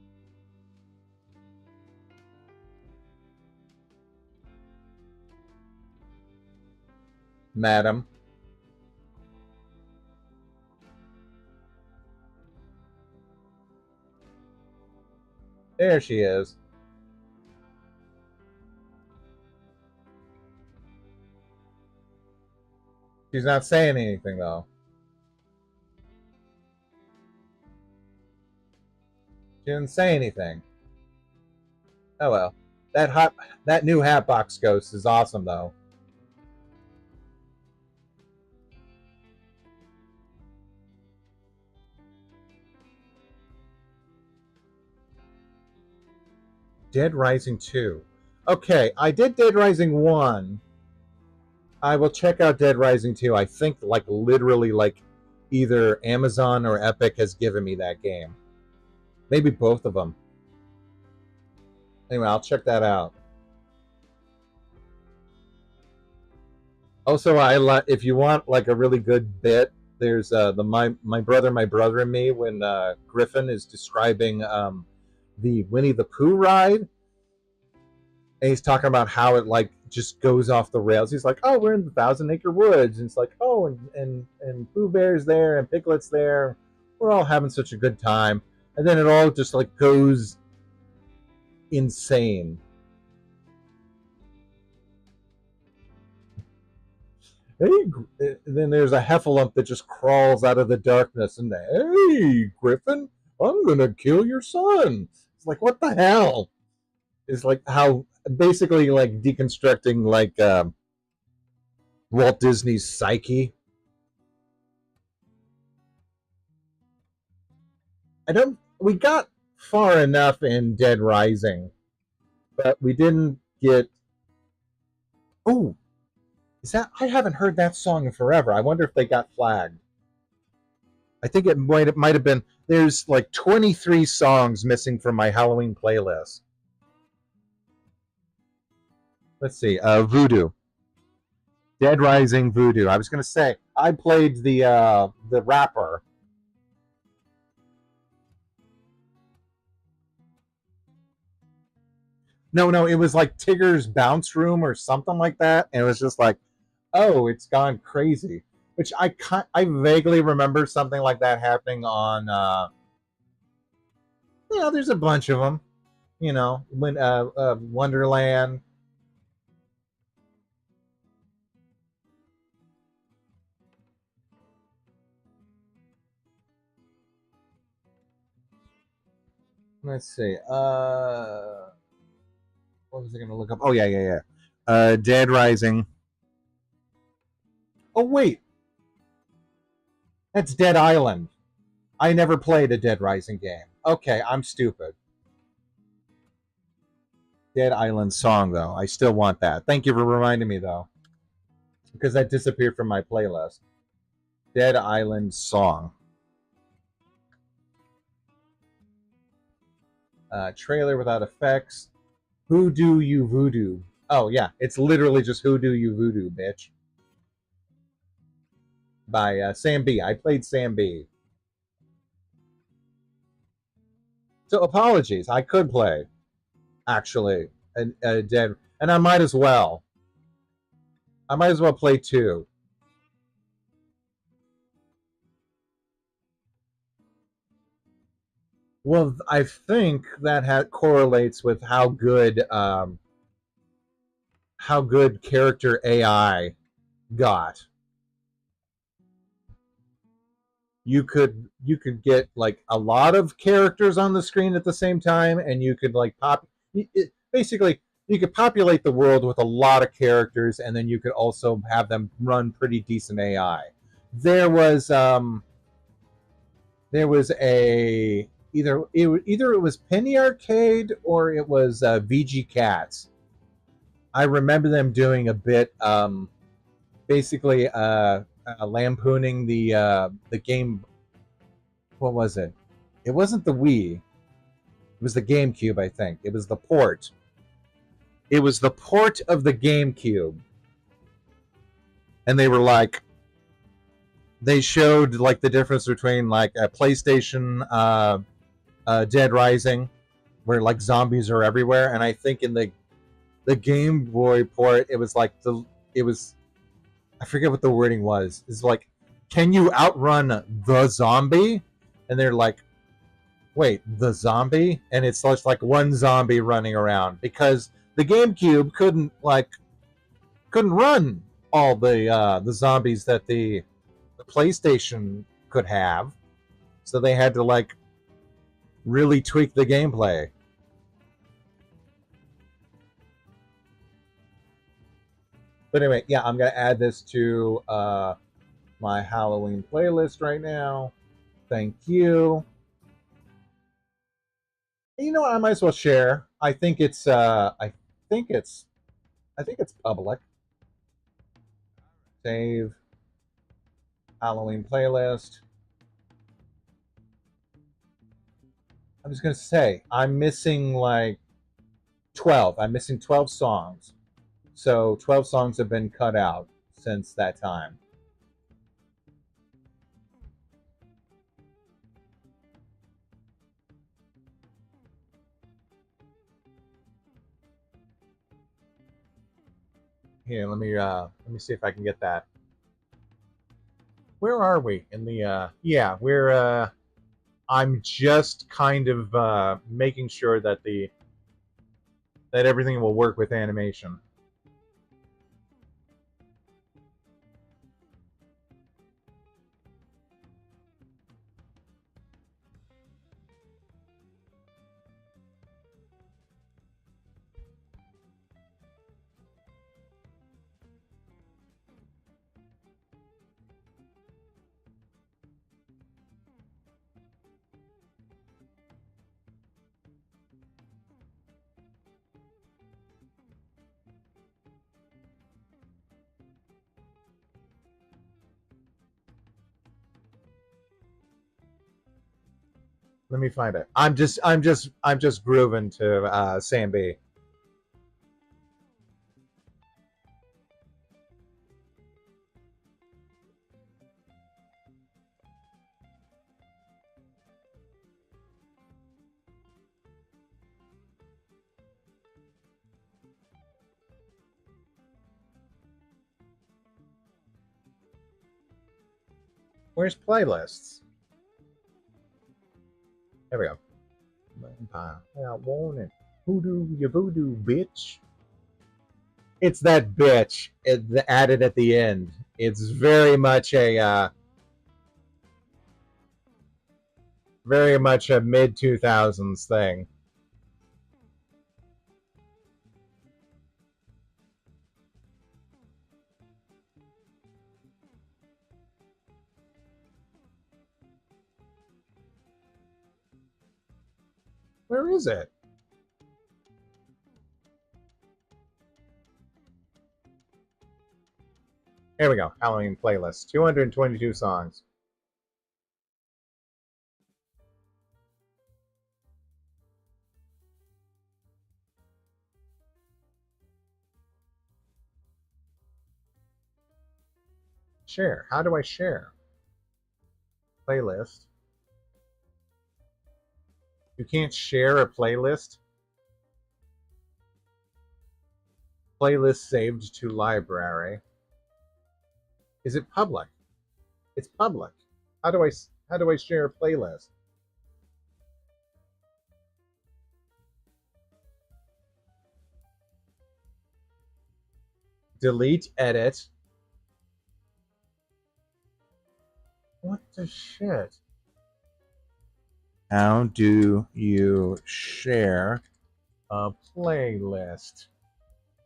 Madam. There she is. She's not saying anything though. She didn't say anything. Oh well. That new Hatbox Ghost is awesome though. Dead Rising 2. Okay, I did Dead Rising 1. I will check out Dead Rising 2. I think like literally like either Amazon or Epic has given me that game. Maybe both of them. Anyway, I'll check that out. Also, if you want like a really good bit, there's the my brother and me when Griffin is describing the Winnie the Pooh ride, and he's talking about how it like just goes off the rails. He's like, "Oh, we're in the Thousand Acre Woods," and it's like, "Oh, and Pooh Bear's there and Piglet's there. We're all having such a good time," and then it all just like goes insane. Then there's a heffalump that just crawls out of the darkness and, "Hey, Griffin, I'm gonna kill your son." It's like, what the hell? It's like how basically like deconstructing like Walt Disney's psyche. I don't. We got far enough in Dead Rising, but we didn't get. Oh, is that? I haven't heard that song in forever. I wonder if they got flagged. I think it might have been. There's like 23 songs missing from my Halloween playlist. Let's see. Voodoo. Dead Rising Voodoo. I was gonna say I played the rapper. No, no, it was like Tigger's bounce room or something like that, and it was just like, oh, it's gone crazy. Which I vaguely remember something like that happening on. There's a bunch of them. When Wonderland. Let's see. What was I going to look up? Oh yeah, yeah, yeah. Dead Rising. Oh wait, that's Dead Island. I never played a Dead Rising game. Okay, I'm stupid. Dead Island song though. I still want that. Thank you for reminding me though, because that disappeared from my playlist. Dead Island song. Trailer without effects. Who do you voodoo? Oh yeah, it's literally just Who Do You Voodoo, bitch. By Sam B. I played Sam B. So apologies. I could play, actually, a dead, and I might as well. I might as well play two. Well, I think that correlates with how good character AI got. You could get like a lot of characters on the screen at the same time, and you could like basically you could populate the world with a lot of characters, and then you could also have them run pretty decent AI. There was a either it was Penny Arcade or it was VG Cats. I remember them doing a bit, basically lampooning the game. What was it? It wasn't the Wii. It was the GameCube, I think. It was the port. It was the port of the GameCube, and they were like, they showed like the difference between like a PlayStation Dead Rising, where like zombies are everywhere, and I think in the Game Boy port, it was like I forget what the wording was. It's like, can you outrun the zombie? And they're like, wait, the zombie? And it's just like one zombie running around because the GameCube couldn't run all the zombies that the PlayStation could have, so they had to like really tweak the gameplay. But anyway, yeah, I'm gonna add this to my Halloween playlist right now. Thank you. You know what? I might as well share. I think it's public. Save Halloween playlist. I was gonna say I'm missing like 12. I'm missing 12 songs. So 12 songs have been cut out since that time. Here, let me see if I can get that. Where are we in the yeah, we're I'm just kind of making sure that that everything will work with animation. Let me find it. I'm just grooving to Sam B. Where's playlists? There we go. I want it. Voodoo, you voodoo, bitch. It's that bitch added at the end. It's very much a mid 2000s thing. Where is it? Here we go. Halloween playlist. 222 songs. Share. How do I share? Playlist. You can't share a playlist. Playlist saved to library. Is it public? It's public. How do I share a playlist? Delete, edit. What the shit? How do you share a playlist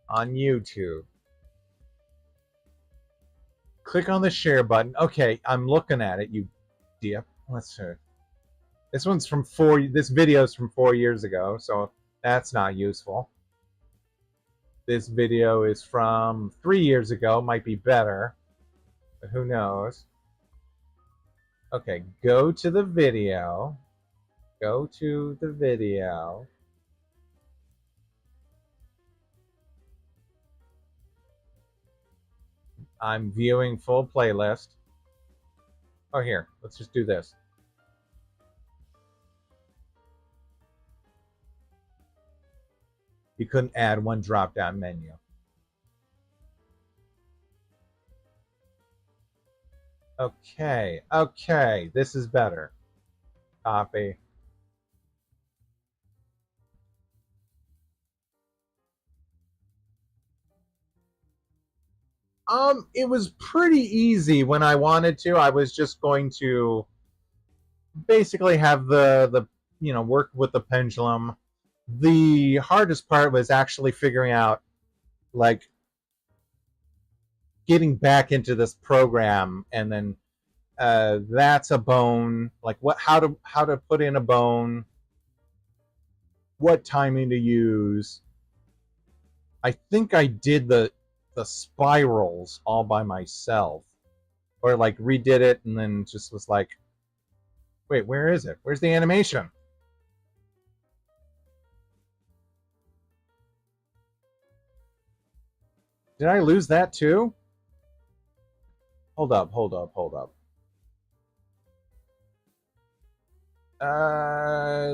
on YouTube? Click on the share button. Okay, I'm looking at it, you dip. Let's see. This one's from this video's from 4 years ago, so that's not useful. This video is from 3 years ago, might be better, but who knows? Okay, go to the video. Go to the video. I'm viewing full playlist. Oh, here, let's just do this. You couldn't add one drop-down menu. Okay, okay, this is better. Copy. It was pretty easy when I wanted to. I was just going to basically have the work with the pendulum. The hardest part was actually figuring out, like, getting back into this program, and then that's a bone. Like, how to put in a bone, what timing to use. I think I did the spirals all by myself, or like redid it and then just was like, wait, where is it? Where's the animation? Did I lose that too? Hold up.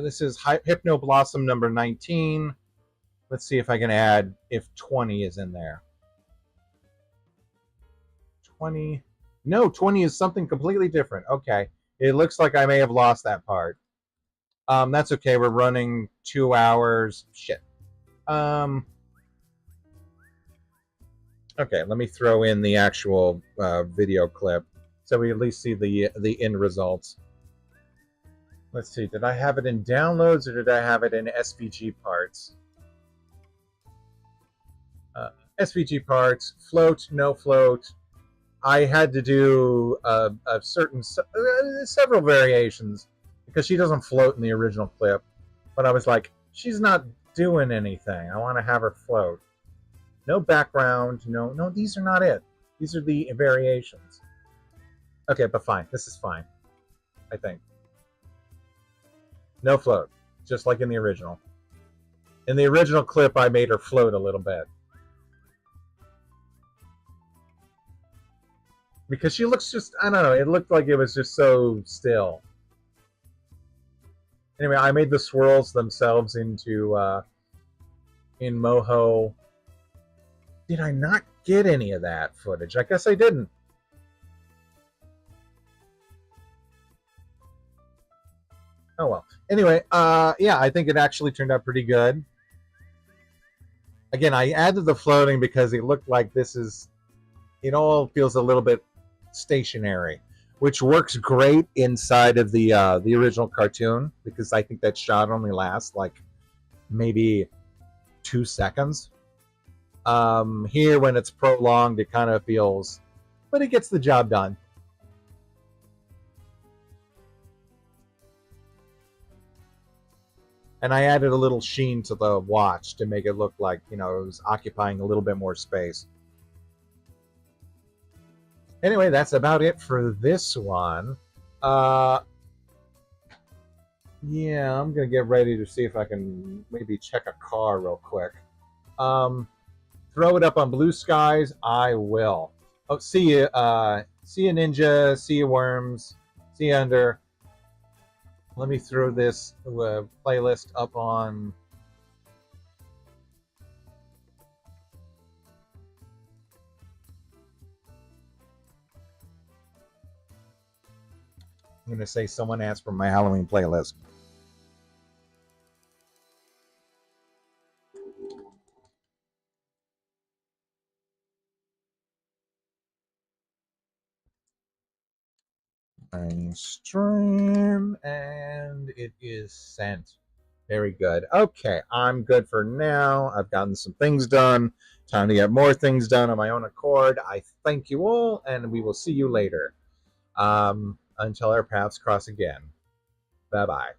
This is Hypno Blossom number 19. Let's see if I can add if 20 is in there. 20. No, 20 is something completely different. Okay. It looks like I may have lost that part. That's okay. We're running 2 hours. Shit. Okay, let me throw in the actual video clip so we at least see the end results. Let's see, did I have it in downloads or did I have it in SVG parts? SVG parts, float, no float. I had to do several variations because she doesn't float in the original clip. But I was like, she's not doing anything. I want to have her float. No background, no, these are not it. These are the variations. Okay, but fine. This is fine, I think. No float, just like in the original. In the original clip, I made her float a little bit. Because she looks just, I don't know, it looked like it was just so still. Anyway, I made the swirls themselves into, in Moho. Did I not get any of that footage? I guess I didn't. Oh well. Anyway, yeah, I think it actually turned out pretty good. Again, I added the floating because it looked like it all feels a little bit stationary, which works great inside of the original cartoon, because I think that shot only lasts like maybe 2 seconds. Here, when it's prolonged, it kind of feels, but it gets the job done. And I added a little sheen to the watch to make it look like, it was occupying a little bit more space. Anyway, that's about it for this one. Uh, yeah, I'm gonna get ready to see if I can maybe check a car real quick. Um, throw it up on Blue Skies. I will. Oh, see you. See you, Ninja. See you, Worms. See you, Under. Let me throw this playlist up on. I'm gonna say someone asked for my Halloween playlist. Stream, and it is sent. Very good. Okay, I'm good for now. I've gotten some things done. Time to get more things done on my own accord. I thank you all, and we will see you later. Until our paths cross again. Bye bye.